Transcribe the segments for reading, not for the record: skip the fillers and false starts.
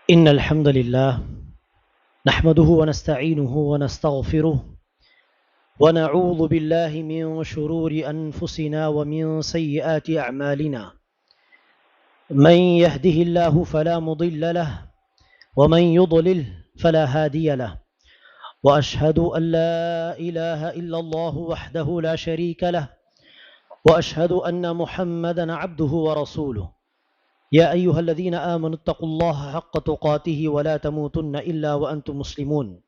إن الحمد لله نحمده ونستعينه ونستغفره ونعوذ بالله من شرور أنفسنا ومن سيئات أعمالنا من يهده الله فلا مضل له ومن يضلل فلا هادي له وأشهد أن لا إله إلا الله وحده لا شريك له وأشهد أن محمدا عبده ورسوله يا أيها الذين آمنوا اتقوا الله حق تقاته ولا تموتن إلا وأنتم مسلمون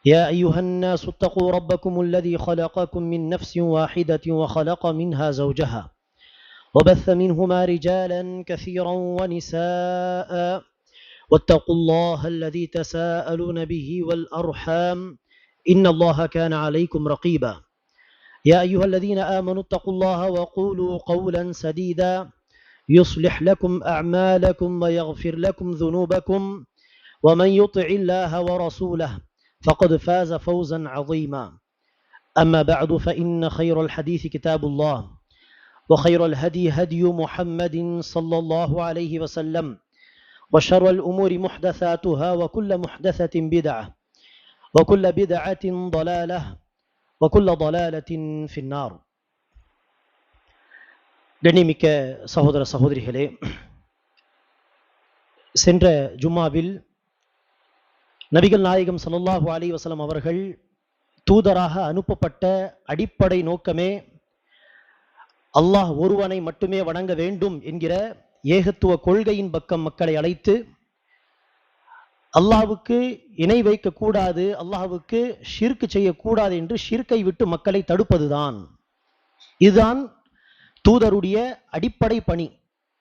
يا أيها الناس اتقوا ربكم الذي خلقكم من نفس واحدة وخلق منها زوجها وبث منهما رجالا كثيرا ونساء واتقوا الله الذي تساءلون به والأرحام إن الله كان عليكم رقيبا يا أيها الذين آمنوا اتقوا الله وقولوا قولا سديدا يصلح لكم أعمالكم ويغفر لكم ذنوبكم ومن يطع الله ورسوله فقد فاز فوزا عظيما أما بعد فإن خير الحديث كتاب الله وخير الهدي هدي محمد صلى الله عليه وسلم وشر الأمور محدثاتها وكل محدثة بدعة وكل بدعة ضلالة وكل ضلالة في النار. கண்ணியமிக்க சகோதர சகோதரிகளே, சென்ற ஜும்மாவில் நபிகள் நாயகம் ஸல்லல்லாஹு அலைஹி வஸல்லம் அவர்கள் தூதராக அனுப்பப்பட்ட அடிப்படை நோக்கமே அல்லாஹ் ஒருவனை மட்டுமே வணங்க வேண்டும் என்கிற ஏகத்துவ கொள்கையின் பக்கம் மக்களை அழைத்து அல்லாஹ்வுக்கு இணை வைக்கக்கூடாது, அல்லாஹ்வுக்கு ஷிர்க் செய்யக்கூடாது என்று ஷிர்க்கை விட்டு மக்களை தடுப்பதுதான். இதுதான் தூதருடைய அடிப்படை பணி.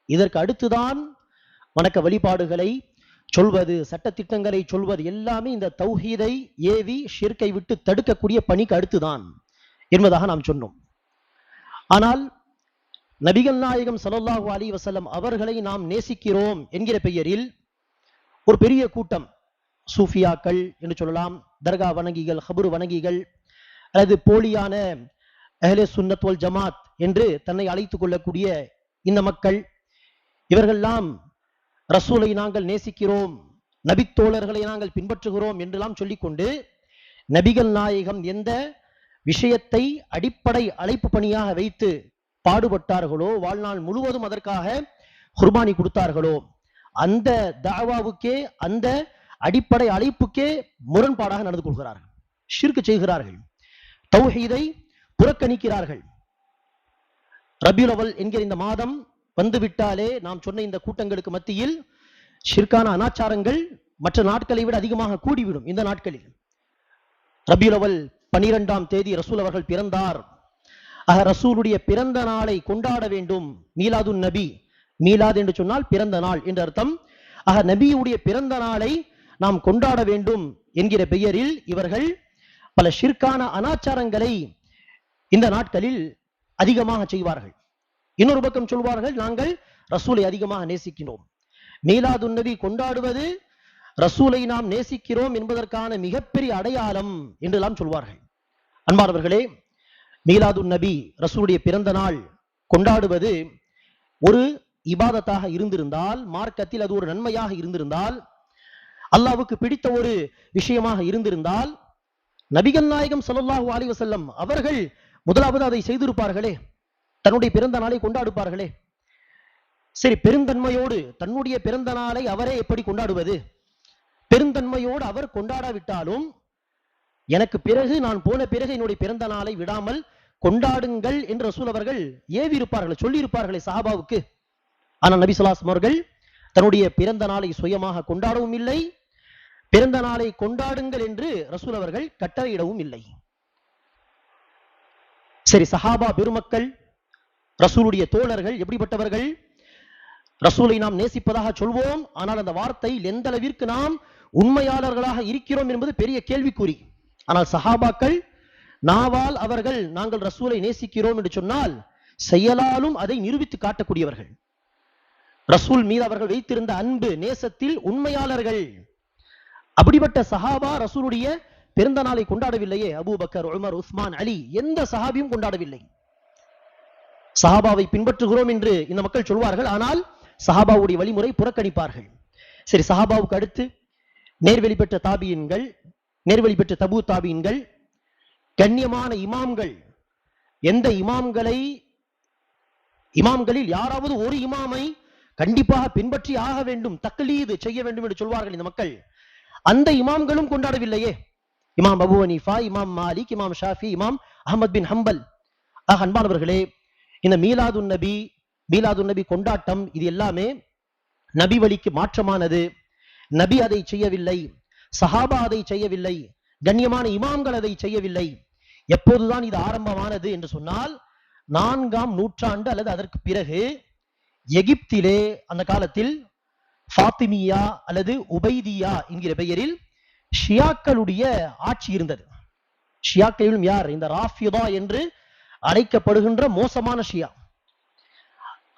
இதற்கு அடுத்துதான் வணக்க வழிபாடுகளை சொல்வது, சட்டத்திட்டங்களை சொல்வது, எல்லாமே இந்த தௌஹீதை ஏவி ஷிர்க்கை விட்டு தடுக்கக்கூடிய பணிக்கு அடுத்துதான் என்பதாக நாம் சொன்னோம். ஆனால் நபிகள் நாயகம் ஸல்லல்லாஹு அலைஹி வஸல்லம் அவர்களை நாம் நேசிக்கிறோம் என்கிற பெயரில் ஒரு பெரிய கூட்டம், சூஃபியாக்கள் என்று சொல்லலாம், தர்கா வணங்கிகள், கபர் வணங்கிகள், அல்லது போலியான அஹ்லே சுன்னத் வல் ஜமாத் என்று தன்னை அழைத்துக் கொள்ளக்கூடிய இந்த மக்கள், இவர்கள்லாம் ரசூலை நாங்கள் நேசிக்கிறோம், நபித்தோழர்களை நாங்கள் பின்பற்றுகிறோம் என்றெல்லாம் சொல்லிக்கொண்டு நபிகள் நாயகம் எந்த விஷயத்தை அடிப்படை அழைப்பு பணியாக வைத்து பாடுபட்டார்களோ, வாழ்நாள் முழுவதும் அதற்காக குர்பானி கொடுத்தார்களோ, அந்த தாவாவுக்கே, அந்த அடிப்படை அழைப்புக்கே முரண்பாடாக நடந்து கொள்கிறார்கள், ஷிர்க் செய்கிறார்கள், தௌஹீதை புறக்கணிக்கிறார்கள். ரபியுல் அவல் என்கிற இந்த மாதம் வந்துவிட்டாலே நாம் சொன்ன இந்த கூட்டங்களுக்கு மத்தியில் ஷிர்கான அனாச்சாரங்கள் மற்ற நாட்களை விட அதிகமாக கூடிவிடும். இந்த நாட்களில் ரபியுல் அவல் 12ஆம் தேதி ரசூல் அவர்கள் பிறந்தார். ரசூலுடைய பிறந்த நாளை கொண்டாட வேண்டும். மீலாதுன் நபி, மீலாத் என்று சொன்னால் பிறந்த நாள் என்று அர்த்தம். நபியுடைய பிறந்த நாளை நாம் கொண்டாட வேண்டும் என்கிற பெயரில் இவர்கள் பல ஷிர்கான அனாச்சாரங்களை இந்த நாட்களில் அதிகமாக செய்வார்கள். இன்னொரு பக்கம் சொல்வார்கள், நாங்கள் ரசூலை அதிகமாக நேசிக்கிறோம். மீலாதுன் நபி கொண்டாடுவது ரசூலை நாம் நேசிக்கிறோம் என்பதற்கான மிகப்பெரிய அடையாளம் என்றெல்லாம் சொல்வார்கள். அன்பானவர்களே, மீலாதுன் நபி, ரசூலுடைய பிறந்த நாள் கொண்டாடுவது ஒரு இபாதத்தாக இருந்திருந்தால், மார்க்கத்தில் அது ஒரு நன்மையாக இருந்திருந்தால், அல்லாஹ்வுக்கு பிடித்த ஒரு விஷயமாக இருந்திருந்தால், நபிகள் நாயகம் ஸல்லல்லாஹு அலைஹி வஸல்லம் அவர்கள் முதலாவது அதை செய்திருப்பார்களே, தன்னுடைய பிறந்த நாளை கொண்டாடுப்பார்களே. சரி, பெருந்தன்மையோடு தன்னுடைய பிறந்த நாளை அவரே எப்படி கொண்டாடுவது? பெருந்தன்மையோடு அவர் கொண்டாடாவிட்டாலும் எனக்கு பிறகு, நான் போன பிறகு என்னுடைய பிறந்த நாளை விடாமல் கொண்டாடுங்கள் என்று ரசூல் அவர்கள் ஏவி இருப்பார்கள், சொல்லி இருப்பார்களே சஹாபாவுக்கு. ஆனால் நபி ஸல்லல்லாஹு அலைஹி வஸல்லம் அவர்கள் தன்னுடைய பிறந்த நாளை சுயமாக கொண்டாடவும் இல்லை, பிறந்த நாளை கொண்டாடுங்கள் என்று ரசூல் அவர்கள் கட்டளையிடவும் இல்லை. சரி, சஹாபா பெருமக்கள், ரசூலுடைய தோழர்கள் எப்படிப்பட்டவர்கள்? ரசூலை நாம் நேசிப்பதாக சொல்வோம், ஆனால் அந்த வார்த்தையில் எந்த அளவிற்கு நாம் உண்மையாளர்களாக இருக்கிறோம் என்பது பெரிய கேள்விக்குறி. ஆனால் சஹாபாக்கள் நாவால் அவர்கள் நாங்கள் ரசூலை நேசிக்கிறோம் என்று சொன்னால் செயலாலும் அதை நிரூபித்து காட்டக்கூடியவர்கள். ரசூல் மீது அவர்கள் வைத்திருந்த அன்பு, நேசத்தில் உண்மையாளர்கள். அப்படிப்பட்ட சஹாபா ரசூலுடைய பிறந்த நாளை கொண்டாடவில்லையே. அபூபக்கர், உமர், உஸ்மான், அலி, எந்த சஹாபியும் கொண்டாடவில்லை. சஹாபாவை பின்பற்றுகிறோம் என்று இந்த மக்கள் சொல்வார்கள், ஆனால் சஹாபாவுடைய வழிமுறை புறக்கணிப்பார்கள். சரி, சஹாபாவுக்கு அடுத்து நேர்வழி பெற்ற தாபியின்கள், நேர்வழி பெற்ற தபு தாபியின்கள், கண்ணியமான இமாம்கள். எந்த இமாம்களில் யாராவது ஒரு இமாமை கண்டிப்பாக பின்பற்றி ஆக வேண்டும், தக்லீது செய்ய வேண்டும் என்று சொல்வார்கள் இந்த மக்கள். அந்த இமாம்களும் கொண்டாடவில்லையே. இமாம் அபு ஹனீஃபா, இமாம் மாலிக், இமாம் ஷாஃபி, இமாம் அஹ்மத் பின் ஹம்பல். அன்பானவர்களே, இந்த மீலாதுன் நபி கொண்டாட்டம் இது எல்லாமே நபி வழிக்கு மாற்றமானது. நபி அதை செய்யவில்லை, சஹாபா அதை செய்யவில்லை, கண்ணியமான இமாம்கள் அதை செய்யவில்லை. எப்போதுதான் இது ஆரம்பமானது என்று சொன்னால் 4ஆம் நூற்றாண்டு அல்லது அதற்கு பிறகு எகிப்திலே அந்த காலத்தில் ஃபாத்திமியா அல்லது உபைதியா என்கிற பெயரில் ஷியாக்களுடைய ஆட்சி இருந்தது. ஷியாக்களிலும் யார்? இந்த ராஃபிதா என்று அழைக்கப்படுகின்ற மோசமான ஷியா.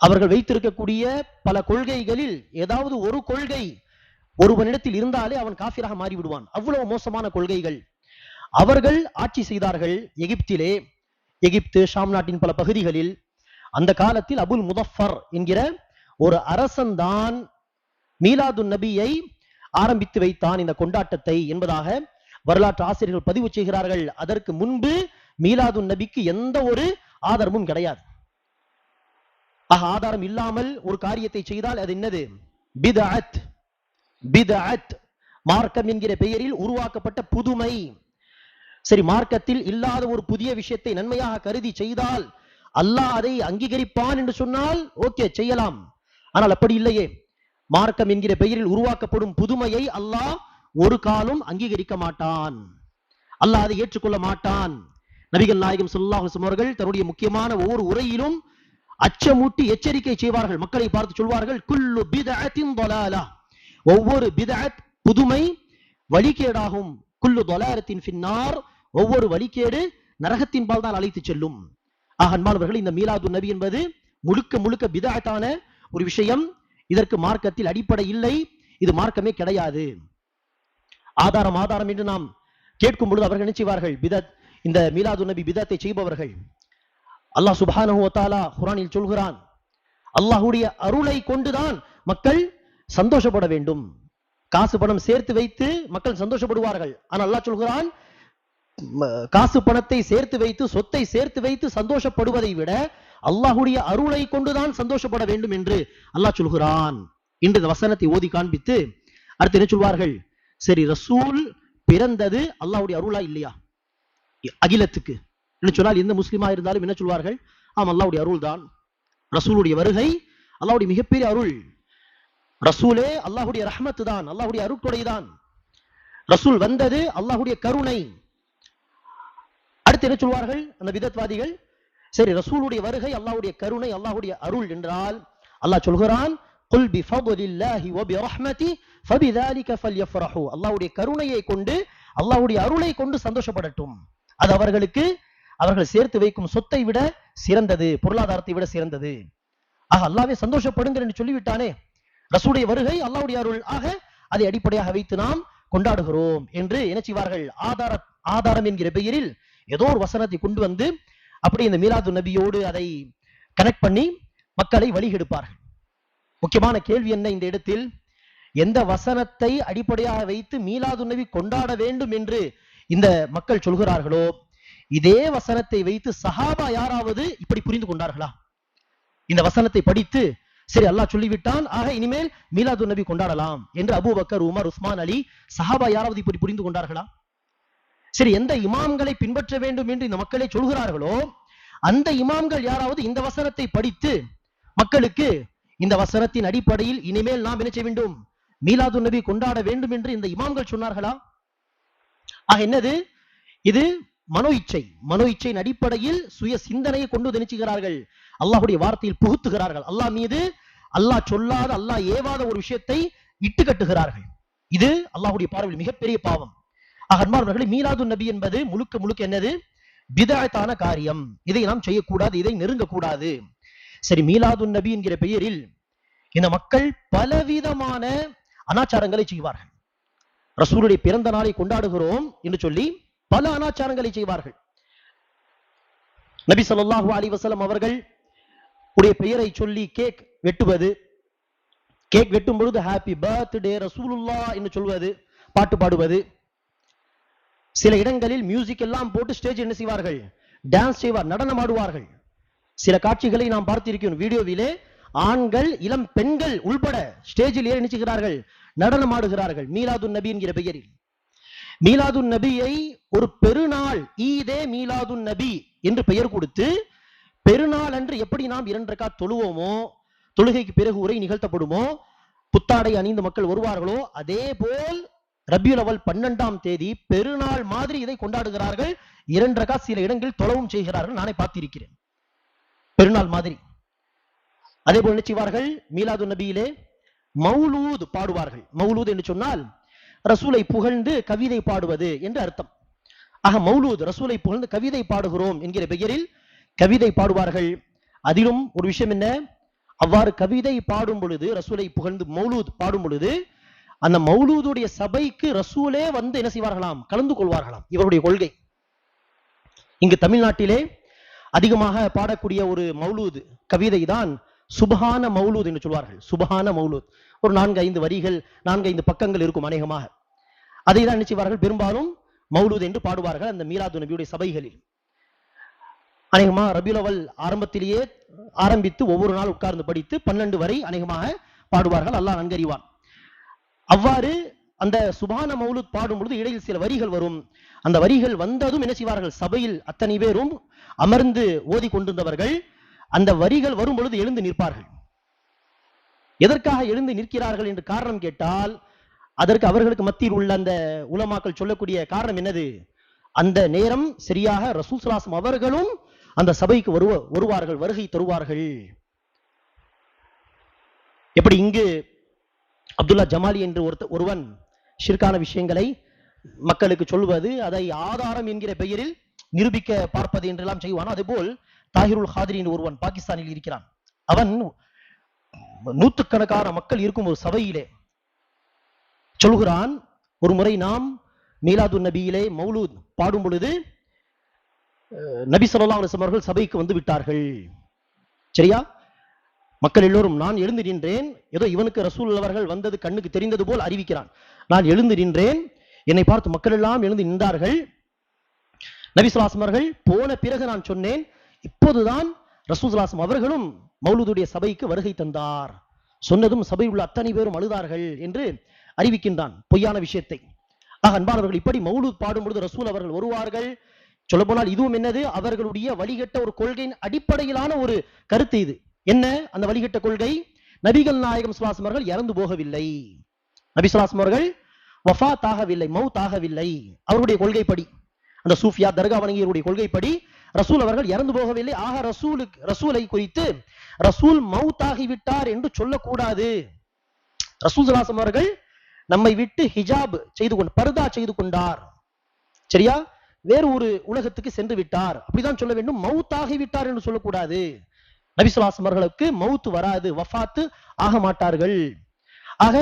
அவர்கள் வைத்திருக்கக்கூடிய பல கொள்கைகளில் ஏதாவது ஒரு கொள்கை ஒருவனிடத்தில் இருந்தாலே அவன் காஃபிராக மாறிவிடுவான். அவ்வளவு மோசமான கொள்கைகள். அவர்கள் ஆட்சி செய்தார்கள் எகிப்திலே. எகிப்து, ஷாம் நாட்டின் பல பகுதிகளில். அந்த காலத்தில் அபுல் முதஃபர் என்கிற ஒரு அரசன் தான் மீலாதுன் நபியை ஆரம்பித்து வைத்தான், இந்த கொண்டாட்டத்தை என்பதாக வரலாற்று ஆசிரியர்கள் பதிவு செய்கிறார்கள். அதற்கு முன்பு மீலாதுன் நபிக்கு எந்த ஒரு ஆதாரமும் கிடையாது. ஆதாரம் இல்லாமல் ஒரு காரியத்தை செய்தால் அது என்னது? பித்அத். பித்அத் மார்க்கம் என்கிற பெயரில் உருவாக்கப்பட்ட புதுமை. சரி, மார்க்கத்தில் இல்லாத ஒரு புதிய விஷயத்தை நன்மையாக கருதி செய்தால் அல்லாஹ் அதை அங்கீகரிப்பான் என்று சொன்னால் ஓகே, செய்யலாம். ஆனால் அப்படி இல்லையே. மார்க்கம் என்கிற பெயரில் உருவாக்கப்படும் புதுமையை அல்லாஹ் ஒரு காலம் அங்கீகரிக்க மாட்டான். அல்லாஹ் அதை ஏற்றுக்கொள்ள மாட்டான். நபிகள் நாயகம் ஸல்லல்லாஹு அலைஹி வஸல்லம் அவர்கள் தன்னுடைய முக்கியமான ஒவ்வொரு உரையிலும் அச்சமூட்டி எச்சரிக்கை செய்வார்கள். மக்களை பார்த்து சொல்வார்கள், குல்லு பித்அத்தின் ضلاலா, ஒவ்வொரு பித்அத் புதுமை வழிகேடாகும். குல்லு ضلالத்தின் ஃபின்னார், ஒவ்வொரு வழிகேடு நரகத்தின் பால் தான் அழைத்து செல்லும். அன்பானவர்கள், இந்த மீலாதுன் நபி என்பது முழுக்க முழுக்க பித்அத்தான ஒரு விஷயம். இதற்கு மார்க்கத்தில் அடிப்படை இல்லை, இது மார்க்கமே கிடையாது. ஆதாரம் என்று நாம் கேட்கும் பொழுது அவர்கள் நினைச்சுவார்கள் பிதத், இந்த மீலாதுன் நபி பிதத்தை செய்பவர்கள். அல்லாஹ் சுப்ஹானஹு வ தஆலா குர்ஆனில் சொல்கிறான், அல்லாஹ்வுடைய அருளை கொண்டுதான் மக்கள் சந்தோஷப்பட வேண்டும். காசு பணம் சேர்த்து வைத்து மக்கள் சந்தோஷப்படுவார்கள். ஆனால் அல்லாஹ் சொல்கிறான், காசு பணத்தை சேர்த்து வைத்து, சொத்தை சேர்த்து வைத்து சந்தோஷப்படுவதை விட அல்லாஹ்வுடைய அருளை கொண்டுதான் சந்தோஷப்பட வேண்டும் என்று அல்லாஹ் சொல்கிறான். இன்று இந்த வசனத்தை ஓதி காண்பித்து அடுத்து என்ன சொல்வார்கள்? சரி, ரசூல் பிறந்தது அல்லாஹ்வுடைய அருளா இல்லையா அகிலத்துக்கு என்று சொன்னால் எந்த முஸ்லிமா இருந்தாலும் என்ன சொல்வார்கள்? அல்லாஹ்வுடைய அருள் தான். ரசூலுடைய வருகை அல்லாஹ்வுடைய மிகப்பெரிய அருள். ரசூலே அல்லாஹ்வுடைய ரஹ்மத் தான், அல்லாஹ்வுடைய அருட்கொடை தான். ரசூல் வந்தது அல்லாஹ்வுடைய கருணை. அடுத்து என்ன சொல்வார்கள் அந்த பிதத்வாதிகள்? சரி, ரசூலுடைய வருகை அல்லாஹ்வுடைய கருணை, அல்லாஹ்வுடைய அருள் என்றால் அல்லாஹ் சொல்கிறான், குல் பிஃபضலில்லாஹி வ பிரஹ்மதி ஃபபிதாலிக ஃபல்யஃப்ரஹு, அல்லாஹ்வுடைய கருணையை கொண்டு, அல்லாஹ்வுடைய அருளை கொண்டு சந்தோஷப்படட்டும். அது அவர்கள் சேர்த்து வைக்கும் சொத்தை விட சிறந்தது, பொருளாதாரத்தை விட சிறந்தது. அல்லாஹ்வே சந்தோஷப்படுங்கள் என்று சொல்லிவிட்டானே. ரசூலுடைய வருகை அல்லாஹ்வுடைய அருள், அதை அடிப்படையாக வைத்து நாம் கொண்டாடுகிறோம் என்று என்ன செய்வார்கள்? ஆதாரம் என்கிற பெயரில் ஏதோ ஒரு வசனத்தை கொண்டு வந்து அப்படி இந்த மீலாதுன் நபியோடு அதை கனெக்ட் பண்ணி மக்களை வழிகெடுப்பார்கள். முக்கியமான கேள்வி என்ன இந்த இடத்தில்? எந்த வசனத்தை அடிப்படையாக வைத்து மீலாதுன் நபி கொண்டாட வேண்டும் என்று இந்த மக்கள் சொல்கிறார்களோ, இதே வசனத்தை வைத்து சஹாபா யாராவது இப்படி புரிந்து கொண்டார்களா? இந்த வசனத்தை படித்து சரி அல்லாஹ் சொல்லிவிட்டான், இனிமேல் மீலாதுன் நபி கொண்டாடலாம் என்று அபூபக்கர், உமர், உஸ்மான், அலி, சஹாபா யாராவது இப்படி புரிந்து கொண்டார்களா? சரி, எந்த இமாம்களை பின்பற்ற வேண்டும் என்று இந்த மக்களை சொல்கிறார்களோ அந்த இமாம்கள் யாராவது இந்த வசனத்தை படித்து மக்களுக்கு இந்த வசனத்தின் அடிப்படையில் இனிமேல் நாம் என்ன செய்ய வேண்டும்? மீலாதுன் நபி கொண்டாட வேண்டும் என்று இந்த இமாம்கள் சொன்னார்களா? என்னது இது? மனோ இச்சையின் அடிப்படையில் சுய சிந்தனையை கொண்டு நினைச்சுகிறார்கள். அல்லாஹ்வுடைய வார்த்தையில் புகுத்துகிறார்கள். அல்லாஹ் மீது அல்லாஹ் சொல்லாத, அல்லாஹ் ஏவாத ஒரு விஷயத்தை இட்டு கட்டுகிறார்கள். இது அல்லாஹ்வுடைய பார்வையில் மிகப்பெரிய பாவம். அன்பார்ந்தவர்களே, மீலாதுன் நபி என்பது முழுக்க முழுக்க என்னது? பிதஅத்தான காரியம். இதை நாம் செய்யக்கூடாது, இதை நெருங்கக்கூடாது. சரி, மீலாதுன் நபி என்கிற பெயரில் இந்த மக்கள் பலவிதமான அனாச்சாரங்களை செய்வார்கள். ரசூலுடைய பிறந்த நாளை கொண்டாடுகிறோம் என்று சொல்லி பல அனாச்சாரங்களை செய்வார்கள். நபி ஸல்லல்லாஹு அலைஹி வஸல்லம் அவர்கள் உடைய பெயரை சொல்லி கேக் வெட்டுவது, கேக் வெட்டும் பொழுது ஹாப்பி பர்த்டே ரசூலுல்லா என்று சொல்வது, பாட்டு பாடுவது. சில இடங்களில் மியூசிக் எல்லாம் போட்டு ஸ்டேஜ் என்ன செய்வார்கள், டான்ஸ் செய்வார், நடனம் ஆடுவார்கள். சில காட்சிகளை நாம் பார்த்திருக்கிறோம் வீடியோவிலே. ஆண்கள் இளம் பெண்கள் உள்பட ஸ்டேஜில் ஏறி நினைச்சுகிறார்கள், நடனம் ஆடுகிறார்கள் மீலாதுன் நபி என்கிற பெயரில். மீலாதுன் நபியை ஒரு பெருநாள், ஈதே மீலாதுன் நபி என்று பெயர் கொடுத்து, பெருநாள் அன்று எப்படி நாம் 2 ரக்காத் தொழுவோமோ, தொழுகைக்கு பிறகு உரை நிகழ்த்தப்படுமோ, புத்தாடை அணிந்து மக்கள் வருவார்களோ, அதே போல் ரபியுல் அவல் 12ஆம் தேதி பெருநாள் மாதிரி இதை கொண்டாடுகிறார்கள். 2 ரக்காத் சில இடங்களில் தொழவும் செய்கிறார்கள், நானே பார்த்திருக்கிறேன், பெருநாள் மாதிரி. அதே போல் நினைச்சுவார்கள் மீலாது நபியிலே மௌலூத் பாடுவார்கள். மௌலூத் என்று சொன்னால் ரசூலை புகழ்ந்து கவிதை பாடுவது என்று அர்த்தம். ஆக மௌலூத், ரசூலை புகழ்ந்து கவிதை பாடுகிறோம் என்கிற பெயரில் கவிதை பாடுவார்கள். அதிலும் ஒரு விஷயம் என்ன, அவ்வாறு கவிதை பாடும் பொழுது, ரசூலை புகழ்ந்து மௌலூத் பாடும் பொழுது, அந்த மௌலூதுடைய சபைக்கு ரசூலே வந்து என்ன செய்வார்களாம், கலந்து கொள்வார்களாம். இவருடைய கொள்கை. இங்கு தமிழ்நாட்டிலே அதிகமாக பாடக்கூடிய ஒரு மௌலூத் கவிதை தான் சுபஹான மௌலூத் என்று சொல்வார்கள். சுபஹான மௌலூத் ஒரு 4-5 வரிகள், 4-5 பக்கங்கள் இருக்கும் அநேகமாக. அதை தான் நினைச்சுவார்கள் பெரும்பாலும் மௌலூத் என்று பாடுவார்கள் அந்த மீலாது நபியுடைய சபைகளில். அநேகமாக ரபியுல் அவல் ஆரம்பத்திலேயே ஆரம்பித்து ஒவ்வொரு நாள் உட்கார்ந்து படித்து 12 வரை அநேகமாக பாடுவார்கள், அல்லாஹ் நன்கறிவான். அவ்வாறு அந்த சுபான மௌலூத் பாடும் பொழுது இடையில் சில வரிகள் வரும். அந்த வரிகள் வந்ததும் என்ன செய்வார்கள், சபையில் அத்தனை பேரும் அமர்ந்து ஓதி கொண்டிருந்தவர்கள் அந்த வரிகள் வரும் பொழுது எழுந்து நிற்பார்கள். எதற்காக எழுந்து நிற்கிறார்கள் என்று காரணம் கேட்டால், அதற்கு அவர்களுக்கு மத்தியில் உள்ள அந்த உலமாக்கள் சொல்லக்கூடிய காரணம் என்னது, அந்த நேரம் சரியாக ரசூல் ஸல்லல்லாஹு அலைஹி வஸல்லம் அவர்களும் அந்த சபைக்கு வருவார்கள், வருகை தருவார்கள். எப்படி இங்கு அப்துல்லா ஜமாலி என்று ஒருவன் ஷிர்கான விஷயங்களை மக்களுக்கு சொல்வது, அதை ஆதாரம் என்கிற பெயரில் நிரூபிக்க பார்ப்பது என்றெல்லாம் செய்வான். அதேபோல் தாஹிருல் ஹாதிரி என்று ஒருவன் பாகிஸ்தானில் இருக்கிறான். அவன் நூற்றுக்கணக்கான மக்கள் இருக்கும் ஒரு சபையிலே சொல்கிறான், ஒரு முறை நாம் மீலாது நபியிலே மௌலூத் பாடும் பொழுது நபி ஸல்லல்லாஹு அலைஹி வஸல்லம் அவர்கள் சபைக்கு வந்து விட்டார்கள். சரியா, மக்கள் எல்லோரும், நான் எழுந்து நின்றேன், ஏதோ இவனுக்கு ரசூல் அவர்கள் வந்தது கண்ணுக்கு தெரிந்தது போல் அறிவிக்கிறான். நான் எழுந்து நின்றேன், என்னை பார்த்து மக்கள் எல்லாம் எழுந்து நின்றார்கள். நபி ஸல்லல்லாஹு அலைஹி வஸல்லம் அவர்கள் போன பிறகு நான் சொன்னேன், இப்போதுதான் ரசூல் ஸல்லல்லாஹு அலைஹி வஸல்லம் அவர்களும் மௌலூதுடைய சபைக்கு வருகை தந்தார். சொன்னதும் சபையில் உள்ள அத்தனை பேரும் அழுதார்கள் என்று அறிவிக்கின்றான் பொய்யான விஷயத்தை. ஆக அன்பானவர்கள், இப்படி மௌலூத் பாடும் பொழுது ரசூல் அவர்கள் வருவார்கள். சொல்ல போனால் இதுவும் என்னது, அவர்களுடைய வழிகட்ட ஒரு கொள்கையின் அடிப்படையிலான ஒரு கருத்து இது. என்ன அந்த வழிகட்ட கொள்கை, நபிகள் நாயகம் ஸல்லல்லாஹு அலைஹி வஸல்லம் அவர்கள் இறந்து போகவில்லை, நபி ஸல்லல்லாஹு அலைஹி வஸல்லம் அவர்கள் வஃபாத் ஆகவில்லை, மௌத் ஆகவில்லை. அவருடைய கொள்கைப்படி, அந்த சூஃபியா தர்கா வணங்கியவருடைய கொள்கைப்படி ரசூல் அவர்கள் இறந்து போகவில்லை. ஆக ரசூலை குறித்து ரசூல் மௌத் ஆகிவிட்டார் என்று சொல்லக்கூடாது. ரசூல் ஸல்லல்லாஹு அலைஹி வஸல்லம் அவர்கள் நம்மை விட்டு ஹிஜாப் செய்து கொண்டு, பர்தா செய்து கொண்டார். சரியா, வேறு ஒரு உலகத்துக்கு சென்று விட்டார், அப்படிதான் சொல்ல வேண்டும். மௌத் ஆகிவிட்டார் என்று சொல்லக்கூடாது. நபி ஸல்லல்லாஹு அலைஹி வஸல்லம் அவர்களுக்கு மௌத் வராது, வஃபாத் ஆக மாட்டார்கள். ஆக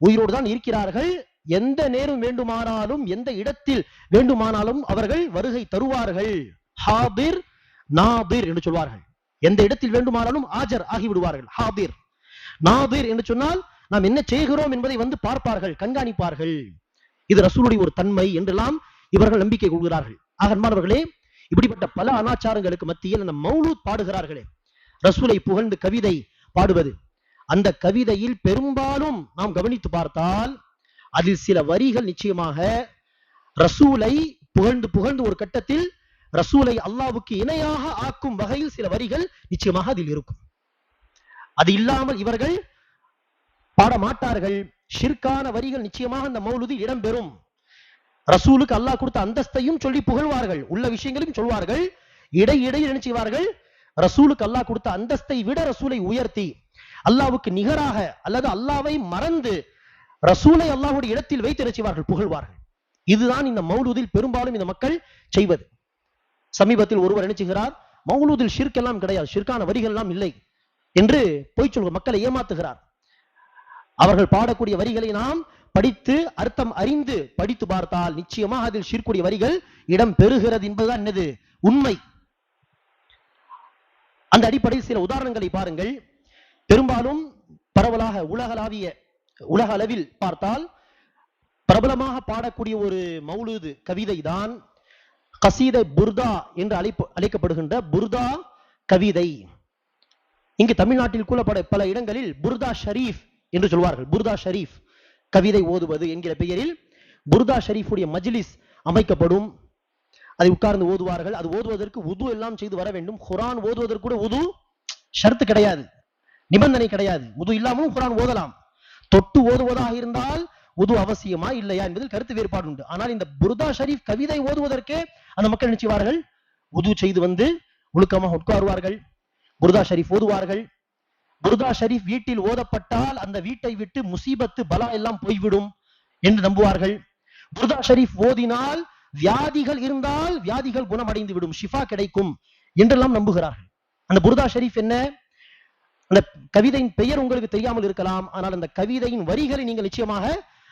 உயிரோடு தான் இருக்கிறார்கள். எந்த நேரம் வேண்டுமானாலும், எந்த இடத்தில் வேண்டுமானாலும் அவர்கள் வருகை தருவார்கள். ஹாதிர் நாதிர் என்று சொல்வார்கள். எந்த இடத்தில் வேண்டுமானாலும் ஆஜர் ஆகிவிடுவார்கள். ஹாதிர் நாதிர் என்று சொன்னால் நாம் என்ன செய்கிறோம் என்பதை வந்து பார்ப்பார்கள், கண்காணிப்பார்கள். இது ரசூலுடைய ஒரு தன்மை என்றெல்லாம் இவர்கள் நம்பிக்கை கொள்கிறார்கள். ஆக அன்பானவர்களே, இப்படிப்பட்ட பல அனாச்சாரங்களுக்கு மத்தியில் அந்த மௌலூத் பாடுகிறார்களே, ரசூலை புகழ்ந்து கவிதை பாடுவது, அந்த கவிதையில் பெரும்பாலும் நாம் கவனித்து பார்த்தால் அதில் சில வரிகள் நிச்சயமாக ரசூலை புகழ்ந்து புகழ்ந்து ஒரு கட்டத்தில் ரசூலை அல்லாஹ்வுக்கு இணையாக ஆக்கும் வகையில் சில வரிகள் நிச்சயமாக அதில் இருக்கும். அது இல்லாமல் இவர்கள் பாட மாட்டார்கள். ஷிர்கான வரிகள் நிச்சயமாக அந்த மௌலூதில் இடம்பெறும். ரசூலுக்கு அல்லாஹ் கொடுத்த அந்தஸ்தையும் சொல்லி புகழ்வார்கள், உள்ள விஷயங்களையும் சொல்வார்கள். இடையிடையில் என்ன செய்வார்கள், ரசூலுக்கு அல்லாஹ் கொடுத்த அந்தஸ்தை விட ரசூலை உயர்த்தி, அல்லாஹ்வுக்கு நிகராக அல்லது அல்லாஹ்வை மறந்து ரசூலை அல்லாஹ்வுடைய இடத்தில் வைத்து செய்வார்கள், புகழ்வார்கள். இதுதான் இந்த மௌலூதில் பெரும்பாலும் இந்த மக்கள் செய்வது. சமீபத்தில் ஒருவர் என்ன செய்கிறார், மௌலூதில் ஷிர்க் எல்லாம் கிடையாது, ஷிர்கான வரிகள் எல்லாம் இல்லை என்று போய் சொல்கிற மக்களை ஏமாத்துகிறார். அவர்கள் பாடக்கூடிய வரிகளை நாம் படித்து அர்த்தம் அறிந்து படித்து பார்த்தால் நிச்சயமாக அதில் ஷிர்க்குடைய வரிகள் இடம் பெறுகிறது என்பதுதான் என்னது உண்மை. அந்த அடிப்படையில் சில உதாரணங்களை பாருங்கள். பெரும்பாலும் பரவலாக உலக அளவில் பார்த்தால் பிரபலமாக பாடக்கூடிய ஒரு மௌலூது கவிதை தான் கசீதை புர்தா என்று அழைக்கப்படுகின்ற புர்தா கவிதை. இங்கு தமிழ்நாட்டில் கூட பல இடங்களில் புர்தா ஷரீஃப் என்று சொல்வார்கள். புர்தா ஷரீஃப் கவிதை ஓதுவது என்கிற பெயரில் புர்தா ஷரீஃபுடைய மஜ்லிஸ் அமைக்கப்படும். அதை உட்கார்ந்து ஓதுவார்கள். அது ஓதுவதற்கு உது எல்லாம் செய்து வர வேண்டும். குர்ஆன் ஓதுவதற்கு கூட உது ஷர்த்து கிடையாது, நிபந்தனை கிடையாது. உது இல்லாமலும் குர்ஆன் ஓதலாம். தொட்டு ஓதுவதாக இருந்தால் உது அவசியமா இல்லையா என்பதில் கருத்து வேறுபாடு உண்டு. ஆனால் இந்த புர்தா ஷரீஃப் கவிதை ஓதுவதற்கே அந்த மக்கள் நினைச்சுவார்கள், உது செய்து வந்து ஒழுக்கமாக உட்காருவார்கள், புர்தா ஷரீஃப் ஓதுவார்கள். புர்தா ஷரீஃப் வீட்டில் ஓதப்பட்டால் அந்த வீட்டை விட்டு முசீபத்து பலா எல்லாம் போய்விடும் என்று நம்புவார்கள். புர்தா ஷரீஃப் ஓதினால் வியாதிகள் இருந்தால் வியாதிகள் குணமடைந்து விடும், ஷிஃபா கிடைக்கும் என்றெல்லாம் நம்புகிறார்கள். அந்த புர்தா ஷரீஃப் என்ன? அந்த கவிதையின் பெயர் உங்களுக்கு தெரியாமல் இருக்கலாம், ஆனால் அந்த கவிதையின் வரிகளை நீங்கள் நிச்சயமாக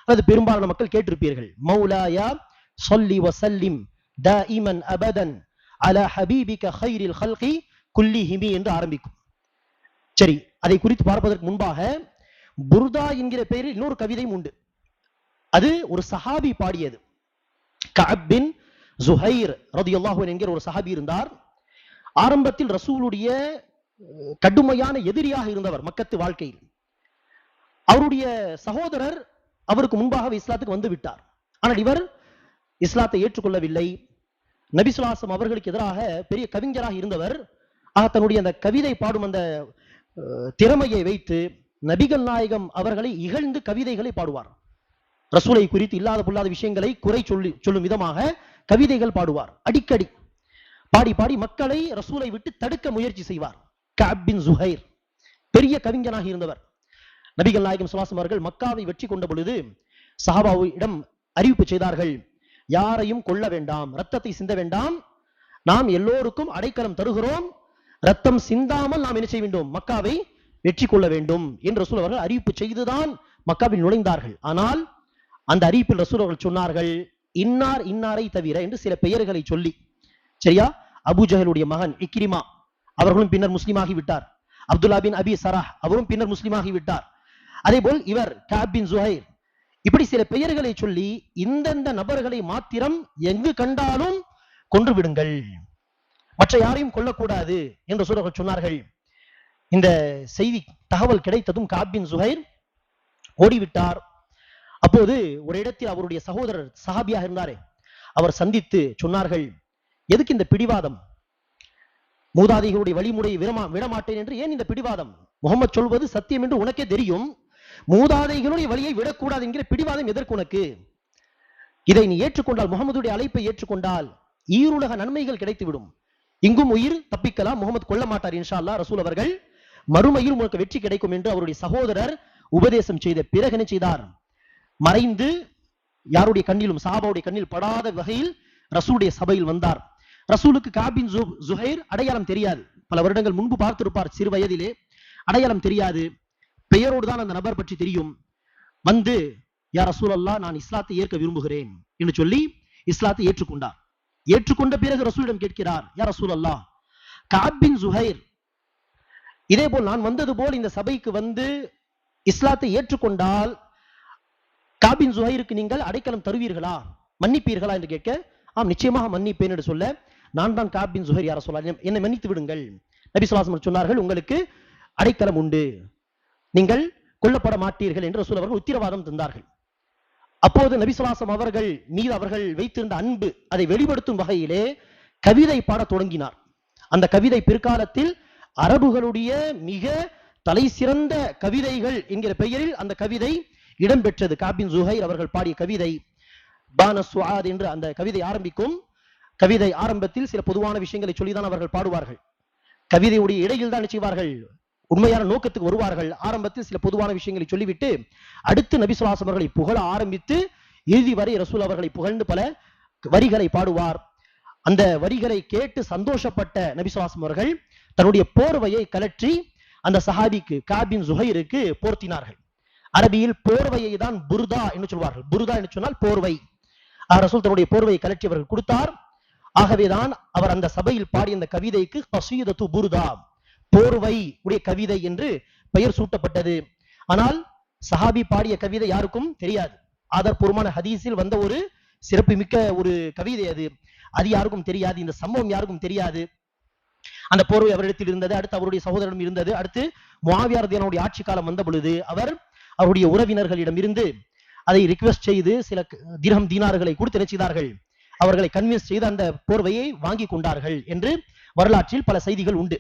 அல்லது பெரும்பாலான மக்கள் கேட்டிருப்பீர்கள். மௌலாயா ஸல்லி வஸல்லிம் தாயிமன் அபதன் அலா ஹபீபிக கைரில் ஹல்கி குல்லிஹிமி என்று ஆரம்பிக்கும். சரி, அதை குறித்து பார்ப்பதற்கு முன்பாக புர்தா என்கிற பெயரில் இன்னொரு கவிதையும் உண்டு. அது ஒரு சஹாபி பாடியது. கஅப் பின் ஸுஹைர் ரலியல்லாஹு அன்ஹு என்கிற ஒரு சஹாபி இருந்தார். ஆரம்பத்தில் ரசூலுடைய கடுமையான எதிரியாக இருந்தவர் மக்கத்து வாழ்க்கையில். அவருடைய சகோதரர் அவருக்கு முன்பாக இஸ்லாத்துக்கு வந்து விட்டார். ஆனால் இவர் இஸ்லாத்தை ஏற்றுக்கொள்ளவில்லை. நபி ஸல்லல்லாஹு அலைஹி வஸல்லம் அவர்களுக்கு எதிராக பெரிய கவிஞராக இருந்தவர். தன்னுடைய அந்த கவிதை பாடும் அந்த திறமையை வைத்து நபிகள் நாயகம் அவர்களை இகழ்ந்து கவிதைகளை பாடுவார். ரசூலை குறித்து இல்லாத பொல்லாத விஷயங்களை குறை சொல்லும் விதமாக கவிதைகள் பாடுவார். அடிக்கடி பாடி பாடி மக்களை ரசூலை விட்டு தடுக்க முயற்சி செய்வார். கஅப் பின் ஸுஹைர் பெரிய கவிஞனாக இருந்தவர். நபிகள் நாயகம் ஸல்லல்லாஹு அலைஹி வஸல்லம் அவர்கள் மக்காவை வெற்றி கொண்ட பொழுது சஹாபாவிடம் அறிவிப்பு செய்தார்கள், யாரையும் கொல்ல வேண்டாம், ரத்தத்தை சிந்த வேண்டாம், நாம் எல்லோருக்கும் அடைக்கலம் தருகிறோம், ரத்தம் சிந்தாமல் நாம் என்ன செய்ய வேண்டும், மக்காவை வெற்றி கொள்ள வேண்டும் என்று ரசூல் அவர்கள் அறிவிப்பு செய்துதான் மக்காவில் நுழைந்தார்கள். ஆனால் அந்த அறிவிப்பில் ரசூல் அவர்கள் சொன்னார்கள், இன்னார் இன்னாரை தவிர என்று சில பெயர்களை சொல்லி. சரியா? அபூ ஜஹலுடைய மகன் இக்ரிமா அவர்களும் பின்னர் முஸ்லிமாகி விட்டார். அப்துல்லா பின் அபி சராஹ் அவரும் பின்னர் முஸ்லிமாகி விட்டார். அதே போல் இவர் கஅப் பின் ஸுஹைர், இப்படி சில பெயர்களை சொல்லி இந்தந்த நபர்களை மாத்திரம் எங்கு கண்டாலும் கொன்று விடுங்கள், மற்ற யாரையும் கொல்லக்கூடாது என்று சூரர்கள் சொன்னார்கள். இந்த செய்தி தகவல் கிடைத்ததும் கஅப் பின் ஸுஹைர் ஓடிவிட்டார். அப்போது ஒரு இடத்தில் அவருடைய சகோதரர் சஹாபியாக இருந்தாரே அவர் சந்தித்து சொன்னார்கள், எதுக்கு இந்த பிடிவாதம், மூதாதைகளுடைய வழிமுறையை விடமாட்டேன் என்று ஏன் இந்த பிடிவாதம்? முகமது சொல்வது சத்தியம் என்று உனக்கே தெரியும், மூதாதைகளுடைய வழியை விடக்கூடாது என்கிற பிடிவாதம் எதற்கு உனக்கு? இதை நீ ஏற்றுக்கொண்டால், முகமதுடைய அழைப்பை ஏற்றுக்கொண்டால் ஈருலக நன்மைகள் கிடைத்துவிடும். இங்கும் உயிர் தப்பிக்கலாம், முகமது கொல்ல மாட்டார் இன்ஷா அல்லாஹ். ரசூல் அவர்கள் மறுமையில் உனக்கு வெற்றி கிடைக்கும் என்று அவருடைய சகோதரர் உபதேசம் செய்த பிறகு என்ன செய்தார்? மறைந்து யாருடைய கண்ணிலும் சஹாபாவுடைய கண்ணில் படாத வகையில் ரசூலுடைய சபையில் வந்தார். ரசூலுக்கு கஅப் பின் ஸுஹைர் அடையாளம் தெரியாது. பல வருடங்கள் முன்பு பார்த்திருப்பார், சிறு வயதிலே அடையாளம் தெரியாது, பெயரோடு தான் அந்த நபர் பற்றி தெரியும். வந்து, யா ரசூலல்லாஹ், நான் இஸ்லாத்தை ஏற்க விரும்புகிறேன் என்று சொல்லி இஸ்லாத்தை ஏற்றுக்கொண்டார். ஏற்றுக்கொண்ட பிறகு ரசூலிடம் கேட்கிறார், யா ரசூலல்லாஹ், கஅப் பின் ஸுஹைர் இதே போல் நான் வந்தது போல் இந்த சபைக்கு வந்து இஸ்லாத்தை ஏற்றுக்கொண்டால் கஅப் பின் ஸுஹைருக்கு நீங்கள் அடைக்கலம் தருவீர்களா, மன்னிப்பீர்களா என்று கேட்க, ஆம் நிச்சயமாக மன்னிப்பேன் என்று சொல்ல, நான் தான் கஅப் பின் ஸுஹைர், யா ரசூலல்லாஹ் என்னை மன்னித்து விடுங்கள். நபி ஸல்லல்லாஹு அலைஹி வஸல்லம் சொன்னார்கள், உங்களுக்கு அடைக்கலம் உண்டு, நீங்கள் கொல்லப்பட மாட்டீர்கள் என்று ரசூல் அவர்கள் உத்தரவாதம் தந்தார்கள். அப்போது நபி ஸல்லல்லாஹு அலைஹி வஸல்லம் அவர்கள் மீது அவர்கள் வைத்திருந்த அன்பு அதை வெளிப்படுத்தும் வகையிலே கவிதை பாடத் தொடங்கினார். அந்த கவிதை பிற்காலத்தில் அரபுகளுடைய மிக தலை சிறந்த கவிதைகள் என்கிற பெயரில் அந்த கவிதை இடம்பெற்றது. கஅப் பின் ஸுஹைர் அவர்கள் பாடிய கவிதை பான சுஆத் என்று அந்த கவிதை ஆரம்பிக்கும். கவிதை ஆரம்பத்தில் சில பொதுவான விஷயங்களை சொல்லிதான் அவர்கள் பாடுவார்கள். கவிதையுடைய இடையில் தான் செய்வார்கள், உண்மையான நோக்கத்துக்கு வருவார்கள். ஆரம்பத்தில் சில பொதுவான விஷயங்களை சொல்லிவிட்டு அடுத்து நபி ஸல்லல்லாஹு அலைஹி வஸல்லம் அவர்களை புகழ ஆரம்பித்து இறுதி வரை ரசூல் அவர்களை புகழ்ந்து பல வரிகளை பாடுவார். அந்த வரிகளை கேட்டு சந்தோஷப்பட்ட நபி ஸல்லல்லாஹு அலைஹி வஸல்லம் அவர்கள் தன்னுடைய போர்வையை கலற்றி அந்த சஹாபிக்கு கஅப் பின் ஸுஹைருக்கு போர்த்தினார்கள். அரபியில் போர்வையை தான் புர்தா என்று சொல்வார்கள். புர்தா என்று சொன்னால் போர்வை. ரசூல் தன்னுடைய போர்வையை கலற்றி அவர்கள் கொடுத்தார். ஆகவேதான் அவர் அந்த சபையில் பாடிய அந்த கவிதைக்கு கஸீதத்து புர்தா, போர்வை உடைய கவிதை என்று பெயர் சூட்டப்பட்டது. ஆனால் சஹாபி பாடிய கவிதை யாருக்கும் தெரியாது. ஆதாரபூர்வமான ஹதீஸில் வந்த ஒரு சிறப்பு மிக்க ஒரு கவிதை அது. அது யாருக்கும் தெரியாது. இந்த சம்பவம் யாருக்கும் தெரியாது. அந்த போர்வை அவரிடத்தில் இருந்தது. அடுத்து அவருடைய சகோதரனும் இருந்தது. அடுத்து முஆவியா ரலியல்லாஹு அன்ஹு ஆட்சி காலம் வந்த பொழுது அவருடைய உறவினர்களிடம் இருந்து அதை ரிக்வெஸ்ட் செய்து சில திர்ஹம் தீனார்களை கொடுத்து என்ன செய்தார்கள், அவர்களை கன்வின்ஸ் செய்து அந்த போர்வையை வாங்கி கொண்டார்கள் என்று வரலாற்றில் பல செய்திகள் உண்டு.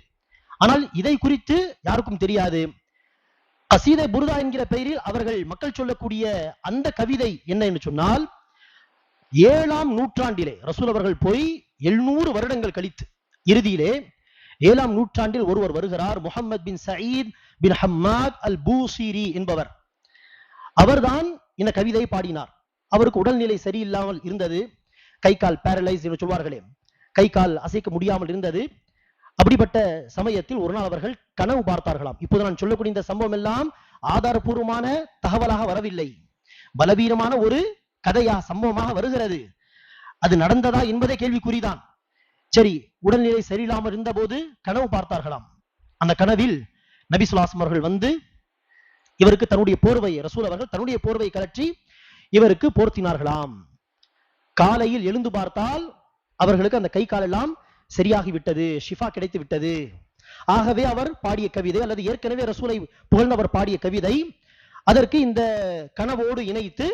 ஆனால் இதை குறித்து யாருக்கும் தெரியாது. கசீதை புர்தா என்கிற பெயரில் அவர்கள் மக்கள் சொல்லக்கூடிய அந்த கவிதை என்ன என்று சொன்னால், 7ஆம் நூற்றாண்டிலே ரசூல் அவர்கள் போய் 700 வருடங்கள் கழித்து இறுதியிலே 7ஆம் நூற்றாண்டில் ஒருவர் வருகிறார். முஹம்மத் பின் சயீத் பின் ஹம்மாத் அல் பூசிரி என்பவர். அவர்தான் இந்த கவிதையை பாடினார். அவருக்கு உடல்நிலை சரியில்லாமல் இருந்தது. கை கால் பேரலைஸ் என்று சொல்வார்களே, கை கால் அசைக்க முடியாமல் இருந்தது. அப்படிப்பட்ட சமயத்தில் ஒரு நாள் அவர்கள் கனவு பார்த்தார்களாம். இப்போது நான் சொல்லக்கூடிய இந்த சம்பவம் எல்லாம் ஆதாரபூர்வமான தகவலாக வரவில்லை, பலவீனமான ஒரு கதையா சம்பவமாக வருகிறது. அது நடந்ததா என்பதே கேள்விக்குறிதான். சரி, உடல்நிலை சரியில்லாமல் இருந்த போது கனவு பார்த்தார்களாம். அந்த கனவில் நபி ஸல்லல்லாஹு அலைஹி வஸல்லம் அவர்கள் வந்து இவருக்கு தன்னுடைய போர்வை, ரசூல் அவர்கள் தன்னுடைய போர்வை கலற்றி இவருக்கு போர்த்தினார்களாம். காலையில் எழுந்து பார்த்தால் அவர்களுக்கு அந்த கை கால் எல்லாம் சரியாகி விட்டது, ஷிஃபா கிடைத்து விட்டது. ஆகவே அவர் பாடிய கவிதை, அல்லது ஏற்கனவே ரசூலை புகழ்ந்தவர் பாடிய கவிதை, அதற்கு இந்த கனவோடு இணைத்து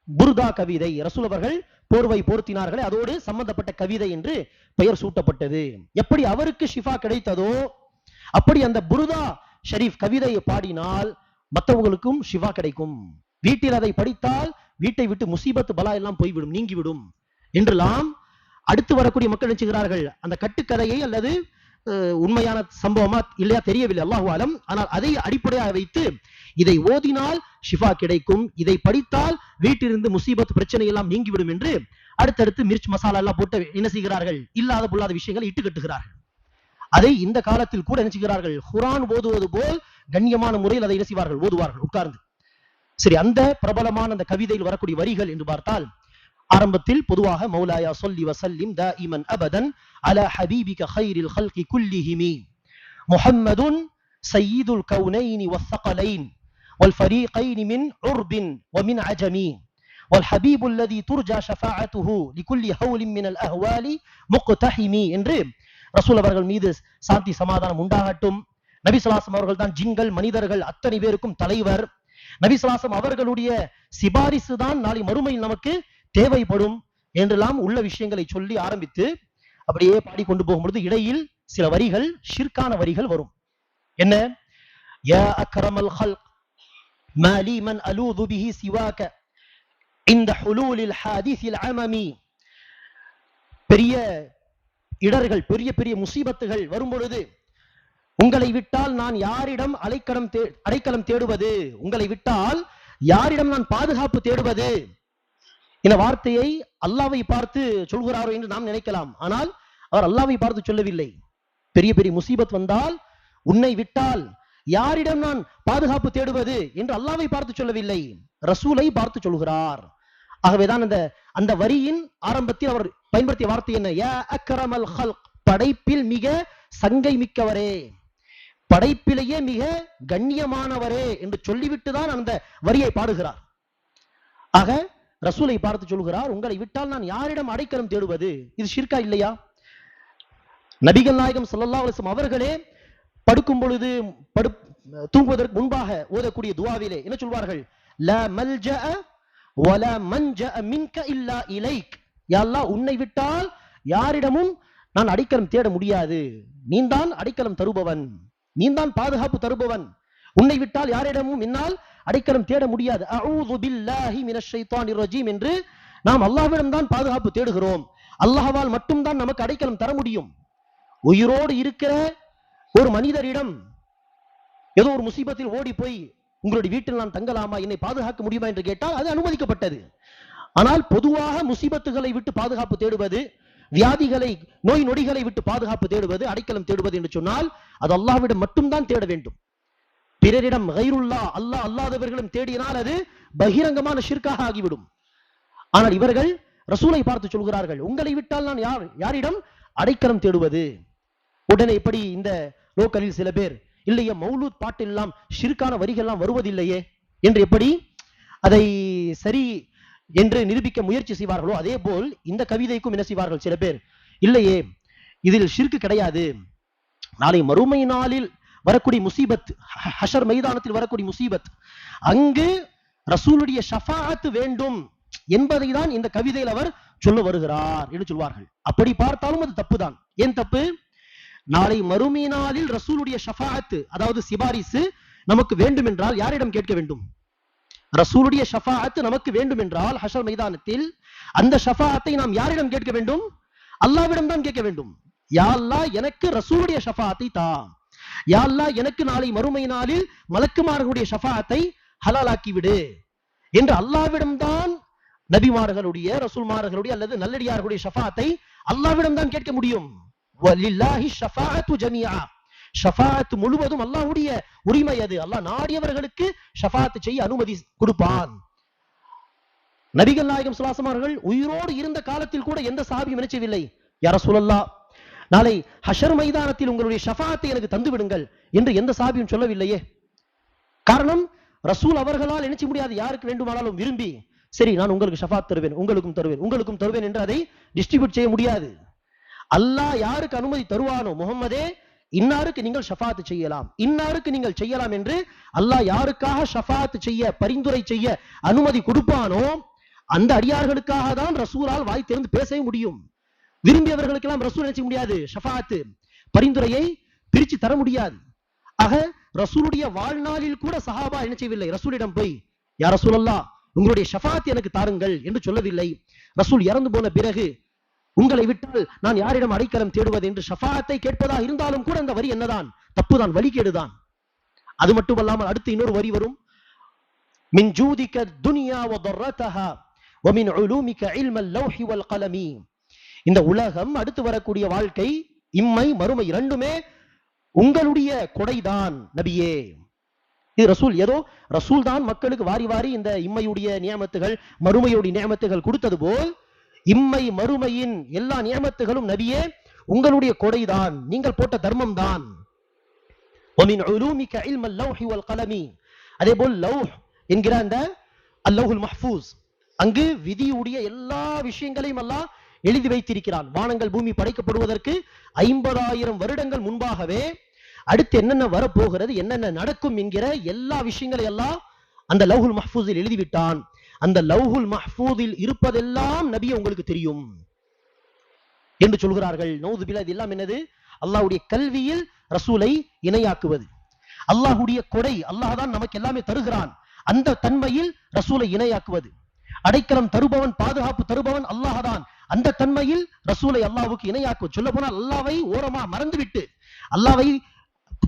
புர்தா கவிதை, ரசூல் அவர்கள் போர்வை போர்த்தினார்களே அதோடு சம்பந்தப்பட்ட கவிதை என்று பெயர் சூட்டப்பட்டது. எப்படி அவருக்கு ஷிஃபா கிடைத்ததோ அப்படி அந்த புர்தா ஷரீஃப் கவிதையை பாடினால் மற்றவங்களுக்கும் ஷிஃபா கிடைக்கும். வீட்டில் அதை படித்தால் வீட்டை விட்டு முசீபத்து பலா எல்லாம் போய்விடும், நீங்கிவிடும் என்றெல்லாம் அடுத்து வரக்கூடிய மக்கள் நினைச்சுகிறார்கள். அந்த கட்டுக்கதையை அல்லது உண்மையான சம்பவமா இல்லையா தெரியவில்லை, அல்லாஹு ஆலம். ஆனால் அதை அடிப்படையாக வைத்து இதை ஓதினால் ஷிஃபா கிடைக்கும், இதை படித்தால் வீட்டிலிருந்து முசீபத் பிரச்சனை எல்லாம் நீங்கிவிடும் என்று அடுத்தடுத்து மிர்ச் மசாலா எல்லாம் போட்டு என்ன செய்கிறார்கள், இல்லாத பொல்லாத விஷயங்களை இட்டு கட்டுகிறார்கள். அதை இந்த காலத்தில் கூட என்ன செய்கிறார்கள், குர்ஆன் ஓதுவது போல் கண்ணியமான முறையில் அதை என்ன செய்வார்கள், ஓதுவார்கள் உட்கார்ந்து. சரி, அந்த பிரபலமான அந்த கவிதையில் வரக்கூடிய வரிகள் என்று பார்த்தால், ஆரம்பத்தில் பொதுவாக மௌலாயா ஸல்லி வஸல்லிம் தாயிமன் அபதன் அலா ஹபீபிக கைரில் ஹல்கி குல்லிஹிமி முஹம்மதுன் சய்யிதுல் கௌனைனி வஸ்ஸகலைன் والفريقين من عرب ومن عجم والحبيب الذي ترجى شفاعته لكل هول من الأهوال مقتحم என்று ரசூல் அவர்கள் மீது சாந்தி சமாதானம் உண்டாகட்டும். நபி ஸல்லல்லாஹு அலைஹி வஸல்லம் அவர்கள் தான் ஜின்கள் மனிதர்கள் அத்தனை பேருக்கும் தலைவர். நபி ஸல்லல்லாஹு அலைஹி வஸல்லம் அவர்களுடைய சிபாரிசு தான் நாளை மறுமையில் நமக்கு தேவைப்படும் என்றெல்லாம் உள்ள விஷயங்களை சொல்லி ஆரம்பித்து அப்படியே பாடிக்கொண்டு போகும்பொழுது இடையில் சில வரிகள் ஷிர்கான வரிகள் வரும். என்ன, யா அக்ரமல் ஹல்க் ما لي من ألوذ به سواك عند حلول الحادث العممي. பெரிய இடர்கள், பெரிய பெரிய முசீபத்துகள் வரும் பொழுது உங்களை விட்டால் நான் யாரிடம் அடைக்கலம் தேடுவது, உங்களை விட்டால் யாரிடம் நான் பாதுகாப்பு தேடுவது. இந்த வார்த்தையை அல்லாஹ்வை பார்த்து சொல்கிறாரோ என்று நாம் நினைக்கலாம். ஆனால் அவர் அல்லாஹ்வை பார்த்து சொல்லவில்லை. பெரிய பெரிய முசீபத் வந்தால் உன்னை விட்டால் யாரிடம் நான் பாதுகாப்பு தேடுவது என்று அல்லாஹ்வை பார்த்து சொல்லவில்லை, ரசூலை பார்த்து சொல்கிறார். ஆகவேதான் அந்த வரியின் ஆரம்பத்தில் அவர் பயன்படுத்திய வார்த்தை என்ன, யா அக்ரமல் ஹல்க், படைப்பில் மிக சங்கை மிக்கவரே, படைப்பிலேயே மிக கண்ணியமானவரே என்று சொல்லிவிட்டுதான் அந்த வரியை பாடுகிறார். ஆக ரசூலை பார்த்து சொல்கிறார், உங்களை விட்டால் நான் யாரிடம் அடைக்கலம் தேடுவது. இது ஷிர்கா இல்லையா? நபிகள் நாயகம் ஸல்லல்லாஹு அலைஹி வஸல்லம் அவர்களே படுக்கும் பொழுது தூங்குவதற்கு முன்பாக ஓதக்கூடிய துஆவிலே என்ன சொல்வார்கள், லா மல்ஜஅ வலா மன்ஜஅ மின்க இல்லா இலைக். யா அல்லாஹ், உன்னை விட்டால் யாரிடமும் நான் அடைக்கலம் தேட முடியாது, நீதான் அடைக்கலம் தருபவன், நீதான் பாதுகாப்பு தருபவன், உன்னை விட்டால் யாரிடமும் என்னால் அடைக்கலம் தேட முடியாது. அஊது பில்லாஹி மினஷ் ஷைத்தானிர் ரஜீம் என்று நாம் அல்லாஹ்விடம் தான் பாதுகாப்பு தேடுகிறோம். அல்லாஹ்வால் மட்டும்தான் நமக்கு அடைக்கலம் தர முடியும். உயிரோடு இருக்கிற ஒரு மனிதரிடம் ஏதோ ஒரு முசீபத்தில் ஓடி போய் உங்களுடைய வீட்டில் நான் தங்கலாமா, என்னை பாதுகாக்க முடியுமா என்று கேட்டால் அது அனுமதிக்கப்பட்டது. ஆனால் பொதுவாக முசீபத்துகளை விட்டு பாதுகாப்பு தேடுவது, வியாதிகளை நோய் நொடிகளை விட்டு பாதுகாப்பு தேடுவது, அடைக்கலம் தேடுவது என்று சொன்னால் அது அல்லாஹ்விடம் மட்டும்தான் தேட வேண்டும். பிறரிடம் கைருல்லாஹ், அல்லாஹ் அல்லாதவர்களும் தேடினால் அது பகிரங்கமான ஷிர்காக ஆகிவிடும். ஆனால் இவர்கள் ரசூலை பார்த்து சொல்கிறார்கள், உங்களை விட்டால் நான் யாரிடம் அடைக்கலம் தேடுவது. உடனே இப்படி இந்த லோக்கலில் சில பேர் இல்லையே மௌலூத் பாட்டெல்லாம் ஷிர்கான வரிகள்லாம் வருவதில்லையே என்று எப்படி அதை சரி என்று நிரூபிக்க முயற்சி செய்வார்களோ, அதே போல் இந்த கவிதைக்கும் என்ன செய்வார்கள் சில பேர், இல்லையே இதில் ஷிர்க் கிடையாது, நாளை மறுமை நாளில் வரக்கூடிய முசீபத், ஹஷர் மைதானத்தில் வரக்கூடிய முசீபத், அங்கு ரசூலுடைய ஷஃபாஅத் வேண்டும் என்பதை தான் இந்த கவிதையில் அவர் சொல்ல வருகிறார் என்று சொல்வார்கள். அப்படி பார்த்தாலும் அது தப்புதான். ஏன் தப்பு? நாளை மறுமை நாளில் ரசூலுடைய ஷஃபாஅத், அதாவது சிபாரிசு நமக்கு வேண்டும் என்றால் யாரிடம் கேட்க வேண்டும்? ரசூலுடைய ஷஃபாஅத் நமக்கு வேண்டும் என்றால் ஹஷர் மைதானத்தில் அந்த ஷஃபாஅத்தை நாம் யாரிடம் கேட்க வேண்டும்? அல்லாஹ்விடம் தான் கேட்க வேண்டும். யா அல்லாஹ், எனக்கு ரசூலுடைய ஷஃபாஅத்தை தா. யா அல்லாஹ், எனக்கு நாளை மறுமை நாளில் மலக்குமார்களுடைய ஷஃபாஅத்தை ஹலாலாக்கி விடு என்று அல்லாஹ்விடம் தான் நபிமார்களுடைய, ரசூல்மார்களுடைய அல்லது நல்லடியார்களுடைய ஷஃபாஅத்தை அல்லாஹ்விடம் தான் கேட்க முடியும். வலில்லாஹி ஷஃபாஅத்து ஜமீஆ, ஷஃபாஅத் முழுவதும் அல்லாஹ்வுடைய உரிமை. அது அல்லாஹ் நாடியவர்களுக்கு ஷஃபாஅத் செய்ய அனுமதி கொடுப்பான். நபிகள் நாயகம் ஸல்லல்லாஹு அலைஹி வஸல்லம் உயிரோடு இருந்த காலத்தில் கூட எந்த சஹாபியும் நினைச்சவில்லை, யா ரசூலல்லாஹ், நாளை ஹஷர் மைதானத்தில் உங்களுடைய ஷஃபாஅத்தை எனக்கு தந்து விடுங்கள் என்று எந்த சஹாபியும் சொல்லவில்லையே. காரணம், ரசூல் அவர்களால் நினைச்ச முடியாது, யாருக்கு வேண்டுமானாலும் விரும்பி சரி நான் உங்களுக்கு ஷஃபாஅத் தருவேன், உங்களுக்கும் தருவேன், உங்களுக்கும் தருவேன் என்று அதை டிஸ்ட்ரிபியூட் செய்ய முடியாது. அல்லாஹ் யாருக்கு அனுமதி தருவானோ, முஹம்மதே இன்னாருக்கு நீங்கள் ஷஃபாஅத் செய்யலாம், இன்னாருக்கு நீங்கள் செய்யலாம் என்று அல்லாஹ் யாருக்காக ஷஃபாஅத் செய்ய, பரிந்துரை செய்ய அனுமதி கொடுப்பானோ அந்த அடியார்களுக்காக தான் ரசூலால் வாய் திறந்து பேசவே முடியும். விரும்பியவர்களுக்கெல்லாம் ரசூல் நினைச்ச முடியாது, ஷஃபாஅத் பரிந்துரையை பிரிச்சு தர முடியாது. ஆக ரசூலுடைய வாழ்நாளில் கூட சஹாபா என்ன செய்யவில்லை, ரசூலிடம் போய் யா ரசூலல்லாஹ் உங்களுடைய ஷஃபாஅத் எனக்கு தாருங்கள் என்று சொல்லவில்லை. ரசூல் இறந்து போன பிறகு உங்களை விட்டால் நான் யாரிடம் அடைக்கலம் தேடுவது என்று ஷஃபாஅத்தை கேட்பதா இருந்தாலும் கூட அந்த வரி என்னதான், தப்புதான், வழிகேடுதான். அது மட்டுமல்லாமல் அடுத்து இன்னொரு வரி வரும், மின் ஜூதிக துன்யா வ தர்ரதஹா வ மின் உலூமிக இல்மல் லௌஹி வல் கலமி. இந்த உலகம், அடுத்து வரக்கூடிய வாழ்க்கை, இம்மை மறுமை இரண்டுமே உங்களுடைய கொடைதான் நபியே. இது ரசூல், ஏதோ ரசூல் தான் மக்களுக்கு வாரி வாரி இந்த இம்மையுடைய நியமத்துகள், மறுமையுடைய நியமத்துகள் கொடுத்தது போல் இம்மை மறுமையின் எல்லா நியமத்துகளும் நபியே உங்களுடைய கொடைதான், நீங்கள் போட்ட தர்மம் தான். அதே போல் லௌஹ் என்கிற அந்த அல்லௌஹுல் மஹ்ஃபூஸ், அங்கு விதியுடைய எல்லா விஷயங்களையும் அல்லாஹ் எழுதி வைத்திருக்கிறான். வானங்கள் பூமி படைக்கப்படுவதற்கு 50,000 வருடங்கள் முன்பாகவே அடுத்து என்னென்ன வரப்போகிறது, என்னென்ன நடக்கும் என்கிற எல்லா விஷயங்களை எல்லாம் அந்த லௌஹுல் மஹ்ஃபூஸில் எழுதிவிட்டான். அந்த லௌஹுல் மஹ்ஃபூஸில் இருப்பதெல்லாம் நபியே உங்களுக்கு தெரியும் என்று சொல்கிறார்கள். நௌது பில்லாஹ், இது எல்லாம் என்னது? அல்லாஹ்வுடைய கல்வியில் ரசூலை இணையாக்குவது. அல்லாஹ்வுடைய கொடை, அல்லாஹ் தான் நமக்கு எல்லாமே தருகிறான், அந்த தன்மையில் ரசூலை இணையாக்குவது. அடைக்கலம் தருபவன், பாதுகாப்பு தருபவன் அல்லாஹ் தான், அந்த தன்மையில் ரசூலை அல்லாஹ்வுக்கு இணையாக்குவது. சொல்ல போனால் அல்லாஹ்வை ஓரமா மறந்துவிட்டு, அல்லாஹ்வை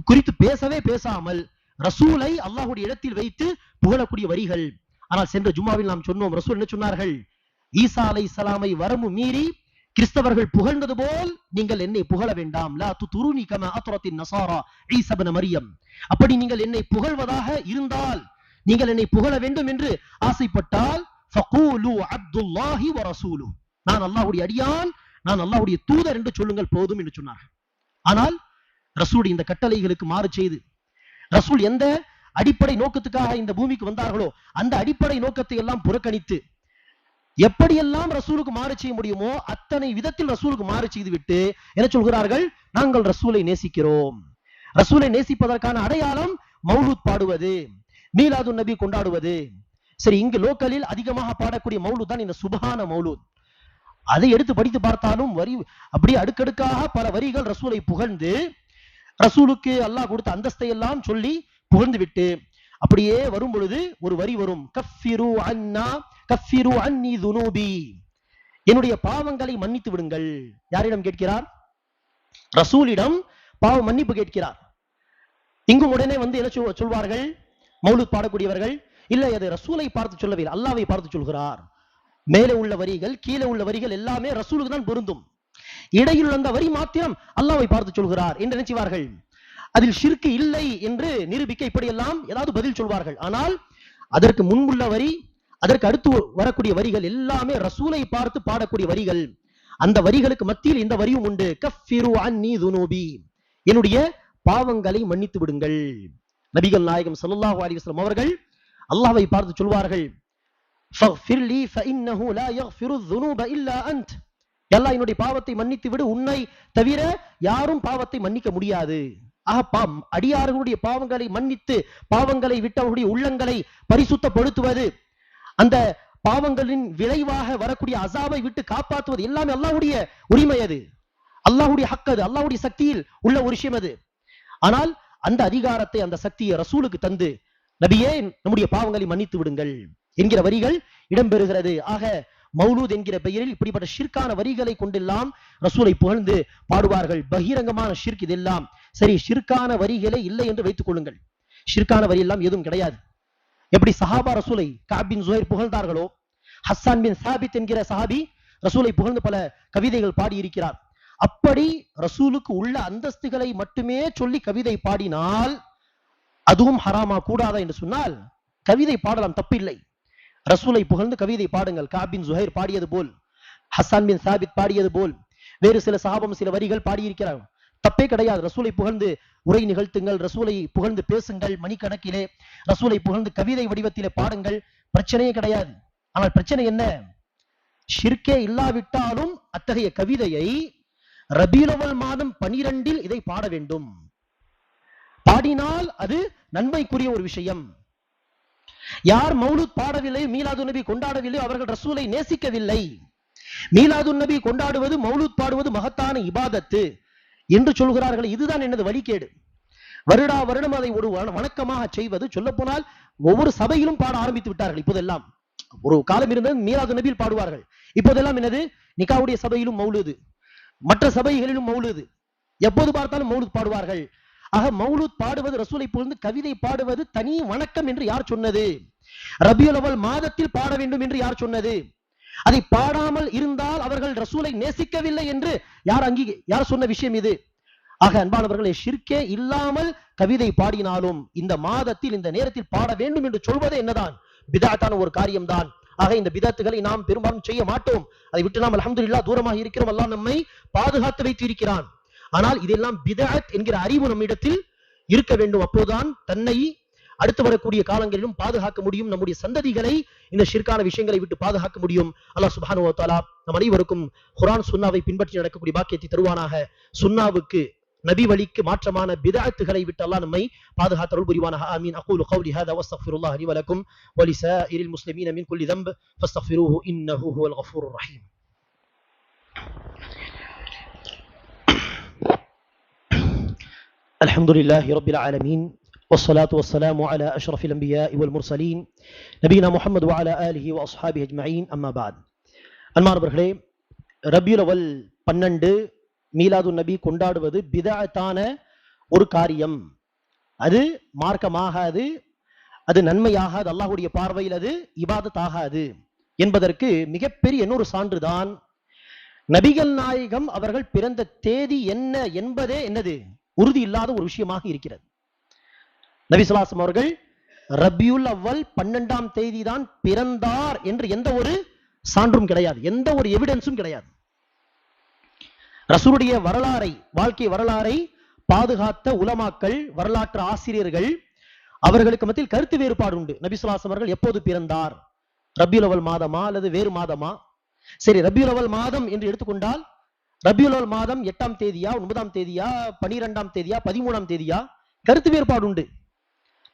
குறித்து பேசவே பேசாமல் ரசூலை அல்லாஹ்வுடைய இடத்தில் வைத்து புகழக்கூடிய வரிகள். ஆனால் சென்ற ஜும்மாவில் நாம் சொன்னோம், ரசூல் என்ன சொன்னார்கள்? ஈசா அலைஹிஸ்ஸலாமை வரம்பு மீறி கிறிஸ்தவர்கள் புகழ்ந்தது போல் நீங்கள் என்னை புகழ வேண்டாம். லா துதுருனி கமா அத்ரத்தின் நஸாரா ஈஸா இப்னு மரியம். அப்படி நீங்கள் என்னை புகழ்வதாக இருந்தால், நீங்கள் என்னை புகழ வேண்டும் என்று ஆசைப்பட்டால், ஃபகூலு அப்துல்லாஹி வ ரசூலு, நான் அல்லாஹ்வுடைய அடியான், நான் அல்லாஹ்வுடைய தூதர் என்று சொல்லுங்கள் போதும் என்று சொன்னார்கள். ஆனால் ரசூல் இந்த கட்டளைகளுக்கு மாறு செய்து, ரசூல் எந்த அடிப்படை நோக்கத்துக்காக இந்த பூமிக்கு வந்தார்களோ அந்த அடிப்படை நோக்கத்தை எல்லாம் புறக்கணித்து, எப்படியெல்லாம் ரசூலுக்கு மாறு செய்ய முடியுமோ அத்தனை விதத்தில் ரசூலுக்கு மாறு செய்து விட்டு என்ன சொல்கிறார்கள்? நாங்கள் ரசூலை நேசிக்கிறோம். ரசூலை நேசிப்பதற்கான அடையாளம் மௌலூத் பாடுவது, மீலாதுன் நபி கொண்டாடுவது. சரி, இங்கு லோக்கலில் அதிகமாக பாடக்கூடிய மௌலூத் தான் இந்த சுபஹான மௌலூத். அதை எடுத்து படித்து பார்த்தாலும் வரி அப்படியே அடுக்கடுக்காக பல வரிகள் ரசூலை புகழ்ந்து, ரசூலுக்கு அல்லாஹ் கொடுத்த அந்தஸ்தை எல்லாம் சொல்லி புகழ்ந்து விட்டு அப்படியே வரும் பொழுது ஒரு வரி வரும், கஃபிரு அன்னா கஃபிரு அன்னி துனூபி, என்னுடைய பாவங்களை மன்னித்து விடுங்கள். யாரிடம் கேட்கிறார்? ரசூலிடம் பாவ மன்னிப்பு கேட்கிறார். இங்கும் உடனே வந்து என்ன சொல்வார்கள் மௌலூத் பாடக்கூடியவர்கள்? இல்லை, அது ரசூலை பார்த்து சொல்லவில்லை, அல்லாஹ்வை பார்த்து சொல்கிறார். மேலே உள்ள வரிகள், கீழே உள்ள வரிகள் எல்லாமே ரசூலுக்கு தான் பொருந்தும், இடையில் அந்த வரி மாத்திரம் அல்லாஹ்வை பார்த்து சொல்கிறார் என்று நினைச்சுவார்கள். அதில் ஷிர்க் இல்லை என்று நிரூபிக்க இப்படியெல்லாம் ஏதாவது பதில் சொல்வார்கள். ஆனால் அதற்கு முன்புள்ள வரி, அதற்கு அடுத்து வரக்கூடிய வரிகள் எல்லாமே ரசூலை பார்த்து பாடக்கூடிய வரிகள். அந்த வரிகளுக்கு மத்தியில் இந்த வரியும் உண்டு, கஃபிரு அன்னி துனூபி, என்னுடைய பாவங்களை மன்னித்து விடுங்கள். நபிகள் நாயகம் ஸல்லல்லாஹு அலைஹி வஸல்லம் அவர்கள் அல்லாஹ்வை பார்த்து சொல்வார்கள், ஃபக்ஃபிர்லி ஃபஇன்னஹு லா யக்ஃபிரு ذுனூப இல்லா அன்ட். அல்லாஹ் என்னுடைய பாவத்தை மன்னித்து விடு, உன்னை தவிர யாரும் பாவத்தை மன்னிக்க முடியாது. அடியார்களுடைய பாவங்களை மன்னித்து பாவங்களை விட்டவர்களுடைய உள்ளங்களை பரிசுத்தப்படுத்துவது, அந்த பாவங்களின் விளைவாக வரக்கூடிய அசாபை விட்டு காப்பாற்றுவது எல்லாமே அல்லாஹ்வுடைய உரிமை. அது அல்லாஹ்வுடைய ஹக், அது அல்லாஹ்வுடைய சக்தியில் உள்ள ஒரு விஷயம் அது. ஆனால் அந்த அதிகாரத்தை அந்த சக்தியை ரசூலுக்கு தந்து, நபியே நம்முடைய பாவங்களை மன்னித்து விடுங்கள் என்கிற வரிகள் இடம்பெறுகிறது. ஆக மௌலூத் என்கிற பெயரில் இப்படிப்பட்ட ஷிர்கான வரிகளை கொண்டெல்லாம் ரசூலை புகழ்ந்து பாடுவார்கள். பகிரங்கமான ஷிர்க் இதெல்லாம். சரி, ஷிர்கான வரிகளே இல்லை என்று வைத்துக் கொள்ளுங்கள். ஷிர்கான வரி எல்லாம் எதுவும் கிடையாது. எப்படி சஹாபா ரசூலை கஅப் பின் ஸுஹைர் புகழ்ந்தார்களோ, ஹஸ்ஸான் பின் சாபித் என்கிற சஹாபி ரசூலை புகழ்ந்து பல கவிதைகள் பாடி இருக்கிறார். அப்படி ரசூலுக்கு உள்ள அந்தஸ்துகளை மட்டுமே சொல்லி கவிதை பாடினால் அதுவும் ஹராமா கூடாதா என்று சொன்னால் கவிதை பாடலாம், தப்பில்லை. ரசூலை புகழ்ந்து கவிதை பாடுங்கள். கஅப் பின் ஸுஹைர் பாடியது போல், ஹஸ்ஸான் பின் சாபித் பாடியது போல், வேறு சில சஹாபம் சில வரிகள் பாடியிருக்கிறார், தப்பே கிடையாது. ரசூலை புகழ்ந்து உரை நிகழ்த்துங்கள், ரசூலை புகழ்ந்து பேசுங்கள், மணிக்கணக்கிலே ரசூலை புகழ்ந்து கவிதை வடிவத்திலே பாடுங்கள், பிரச்சனையே கிடையாது. ஆனால் பிரச்சனை என்ன? ஷிர்கே இல்லாவிட்டாலும் அத்தகைய கவிதையை ரபீஉல் அவ்வல் மாதம் 12 இதை பாட வேண்டும். பாடினால் அது நன்மைக்குரிய ஒரு விஷயம். யார் மௌலூத் பாடவில்லை, மீலாது நபி கொண்டாடவில்லை, அவர்கள் ரசூலை நேசிக்கவில்லை. மீலாது நபி கொண்டாடுவது, மௌலூத் பாடுவது மகத்தான இபாதத்து என்று சொல்கிறார்கள். இதுதான் எனது வழிகேடு. வருடா வருடம் அதை ஒரு வணக்கமாக செய்வது, சொல்ல போனால் ஒவ்வொரு சபையிலும் பாட ஆரம்பித்து விட்டார்கள். இப்போதெல்லாம் ஒரு காலம் இருந்தது மீலாது நபியில் பாடுவார்கள். இப்போதெல்லாம் என்னது, நிகாவுடைய சபையிலும் மௌலூது, மற்ற சபைகளிலும் மௌலூது, எப்போது பார்த்தாலும் மௌலூத் பாடுவார்கள். ஆக மௌலூத் பாடுவது, ரசூலை புகழ்ந்து கவிதை பாடுவது தனி வணக்கம் என்று யார் சொன்னது? ரபியுல் அவ்வல் மாதத்தில் பாட வேண்டும் என்று யார் சொன்னது? அதை பாடாமல் இருந்தால் அவர்கள் ரசூலை நேசிக்கவில்லை என்று யார் சொன்ன விஷயம் இது? ஆக அன்பானவர்களே, ஷிர்கே இல்லாமல் கவிதை பாடினாலும் இந்த மாதத்தில் இந்த நேரத்தில் பாட வேண்டும் என்று சொல்வதே என்னதான் பிதஅத்தான ஒரு காரியம்தான். ஆக இந்த பிதஅத்துகளை நாம் பெரும்பாலும் செய்ய மாட்டோம். அதை விட்டு நாம் அல்ஹம்துலில்லாஹ் தூரமாக இருக்கிறோம். அல்லாஹ் நம்மை பாதுகாத்து வைத்து இருக்கிறான். ஆனால் இதெல்லாம் பிதஅத் என்கிற அறிவு நம்மிடத்தில் இருக்க வேண்டும். அப்போதுதான் தன்னை அடுத்து வரக்கூடிய காலங்களிலும் பாதுகாக்க முடியும், நம்முடைய சந்ததிகளை இந்த ஷிர்கான விஷயங்களை விட்டு பாதுகாக்க முடியும். அல்லாஹ் சுப்ஹானஹு வ தஆலா நம் அனைவருக்கும் குர்ஆன் சுன்னாவை பின்பற்றி நடக்கக்கூடிய பாக்கியத்தை தருவானாக. சுன்னாவுக்கு, நபி வழிக்கு மாற்றமான பிதஅத்துகளை விட்டு அல்லாஹ் நம்மை பாதுகாத்து அருள் புரிவானாக. ஆமீன். அகூலு கௌலி ஹாதா வஸ்தக்ஃபிருல்லாஹ் லி வ லக்கும் வ லிசாயிரில் முஸ்லிமீன மின் குல்லி தன்ப் ஃபஸ்தக்ஃபிரூஹு இன்னஹு ஹுவல் கஃபூருர் ரஹீம். அல்ஹம்துலில்லாஹி ரப்பில் ஆலமீன் والصلاة والسلام على أشرف الأنبياء والمرسلين نبينا محمد وعلى آله وأصحابه أجمعين أما بعد. அன்பானவர்களே, ரபியுல் அவ்வல் 12 மீலாது நபி கொண்டாடுவது பிதஅத்தான ஒரு காரியம். அது மார்க்கமாகாது, அது நன்மையாகாது, அல்லாஹ்வுடைய பார்வையில் அது இபாதத் ஆகாது என்பதற்கு மிகப்பெரிய இன்னொரு சான்றுதான் நபிகள் நாயகம் அவர்கள் பிறந்த தேதி என்ன என்பதே என்னது உறுதி இல்லாத ஒரு விஷயமாக இருக்கிறது. நபி ஸல்லல்லாஹு அலைஹி வஸல்லம் அவர்கள் ரபியுல் அவ்வல் 12ஆம் தேதி தான் பிறந்தார் என்று எந்த ஒரு சான்றும் கிடையாது, எந்த ஒரு எவிடன்ஸும் கிடையாது. ரசூலுடைய வரலாறை, வாழ்க்கை வரலாறை பாதுகாத்த உலமாக்கள், வரலாற்று ஆசிரியர்கள், அவர்களுக்கு மத்தியில் கருத்து வேறுபாடு உண்டு. நபி ஸல்லல்லாஹு அலைஹி வஸல்லம் அவர்கள் எப்போது பிறந்தார், ரபியுல் அவ்வல் மாதமா அல்லது வேறு மாதமா? சரி, ரபியுல் அவ்வல் மாதம் என்று எடுத்துக்கொண்டால் ரபியுல் அவ்வல் மாதம் 8ஆம் தேதியா, 9ஆம் தேதியா, 12ஆம் தேதியா, 13ஆம் தேதியா? கருத்து வேறுபாடு உண்டு.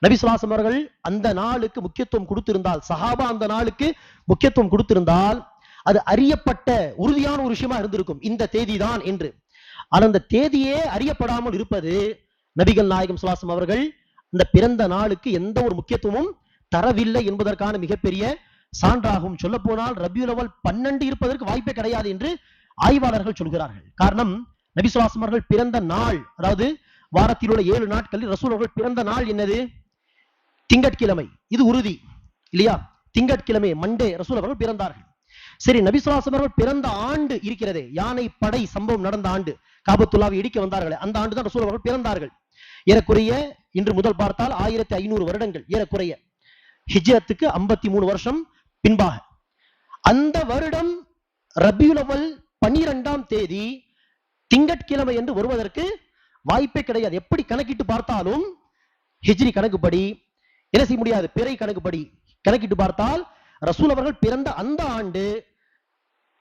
நபி ஸல்லல்லாஹு அலைஹி வஸல்லம் அவர்கள் அந்த நாளுக்கு முக்கியத்துவம் கொடுத்திருந்தால், சஹாபா அந்த நாளுக்கு முக்கியத்துவம் கொடுத்திருந்தால், அது அறியப்பட்ட உறுதியான ஒரு விஷயமா இருந்திருக்கும், இந்த தேதி தான் என்று. ஆனால் அந்த தேதியே அறியப்படாமல் இருப்பது, நபிகள் நாயகம் ஸல்லல்லாஹு அலைஹி வஸல்லம் அவர்கள் இந்த பிறந்த நாளுக்கு எந்த ஒரு முக்கியத்துவமும் தரவில்லை என்பதற்கான மிகப்பெரிய சான்றாகும். சொல்ல போனால் ரபியுல் அவ்வல் 12 இருப்பதற்கு வாய்ப்பே கிடையாது என்று ஆய்வாளர்கள் சொல்கிறார்கள். காரணம், நபி ஸல்லல்லாஹு அலைஹி வஸல்லம் அவர்கள் பிறந்த நாள், அதாவது வாரத்தில் உள்ள 7 நாட்களில் ரசூல் அவர்கள் பிறந்த நாள் என்னது? திங்கட்கிழமை. இது உறுதி இல்லையா? திங்கட்கிழமை, மண்டே ரசூல் அவர்கள் பிறந்தார்கள். சரி, நபி ஸல்லல்லாஹு அலைஹி வஸல்லம் அவர்கள் பிறந்த ஆண்டு இருக்கிறதே, யானை படை சம்பவம் நடந்த ஆண்டு, காபத்துல்லாவை இடிக்க வந்தார்களே, அந்த ஆண்டு தான் ரசூல் அவர்கள் பிறந்தார்கள். ஏறக்குறைய இன்று முதல் பார்த்தால் 1500 வருடங்கள், ஏறக்குறைய ஹிஜ்ரத்துக்கு 53 வருஷம் பின்பாக. அந்த வருடம் ரபியுல் அவ்வல் 12ஆம் தேதி திங்கட்கிழமை என்று வருவதற்கு வாய்ப்பே கிடையாது. எப்படி கணக்கிட்டு பார்த்தாலும் ஹிஜ்ரி கணக்குப்படி என்ன செய்ய முடியாது, பிறை கணக்குப்படி கணக்கிட்டு பார்த்தால் ரசூல் அவர்கள் பிறந்த அந்த ஆண்டு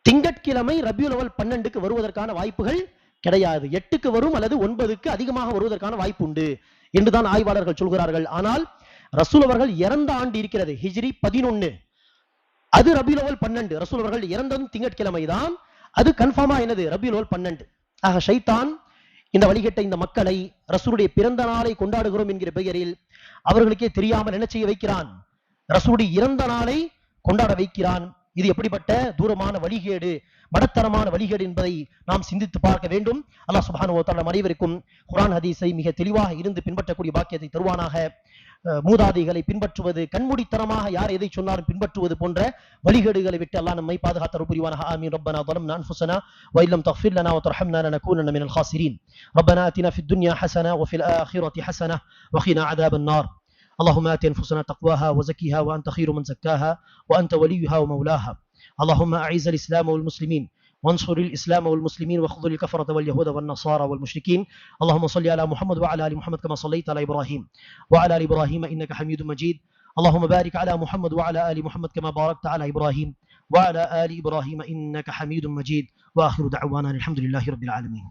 திங்கட்கிழமை ரபியுல் அவல் 12க்கு வருவதற்கான வாய்ப்புகள் கிடையாது. 8க்கு வரும் அல்லது 9க்கு அதிகமாக வருவதற்கான வாய்ப்பு உண்டு என்றுதான் ஆய்வாளர்கள் சொல்கிறார்கள். ஆனால் ரசூல் அவர்கள் இறந்த ஆண்டு இருக்கிறது ஹிஜ்ரி 11, அது ரபியுல் அவல் 12. ரசூல் அவர்கள் இறந்ததும் திங்கட்கிழமை தான், அது கன்ஃபார்மா என்னது ரபியுல் அவல் 12. ஆக ஷைத்தான் இந்த வழிகட்ட இந்த மக்களை ரசூலுடைய பிறந்த நாளை கொண்டாடுகிறோம் என்கிற பெயரில் அவர்களுக்கே தெரியாமல் என்ன செய்ய வைக்கிறான், ரசூலுடைய இறந்த நாளை கொண்டாட வைக்கிறான். இது எப்படிப்பட்ட தூரமான வழிகேடு, மடத்தரமான வழிகேடு என்பதை நாம் சிந்தித்து பார்க்க வேண்டும். அல்லாஹ் சுப்ஹானஹு வ தஆலா அனைவருக்கும் குர்ஆன் ஹதீஸை மிக தெளிவாக இருந்து பின்பற்றக்கூடிய பாக்கியத்தை தருவானாக. மூதாதைகளை பின்பற்றுவது, கண்மூடித்தனமாக யார் எதை சொன்னாலும் பின்பற்றுவது போன்ற வழிகேடுகளை விட்டு அல்லாஹ் நம்மை பாதுகாத்தருள் புரிவானாக. ஆமீன். ரப்பனா ظلمنا انفسنا وان لم تغفر لنا وترحمنا لنكونن من الخاسرين. ربنا آتنا في الدنيا حسنة وفي الآخرة حسنة وقنا عذاب النار. اللهم آت أنفسنا تقواها وزكها وأنت خير من زكاها وأنت وليها ومولاها. اللهم أعز الإسلام والمسلمين وانصر الإسلام والمسلمين واخذل الكفرة واليهود والنصارى والمشركين. اللهم صل على محمد وعلى آل محمد كما صليت على إبراهيم وعلى آل إبراهيم إنك حميد مجيد. اللهم بارك على محمد وعلى آل محمد كما باركت على إبراهيم وعلى آل إبراهيم إنك حميد مجيد. وآخر دعوانا الحمد لله رب العالمين.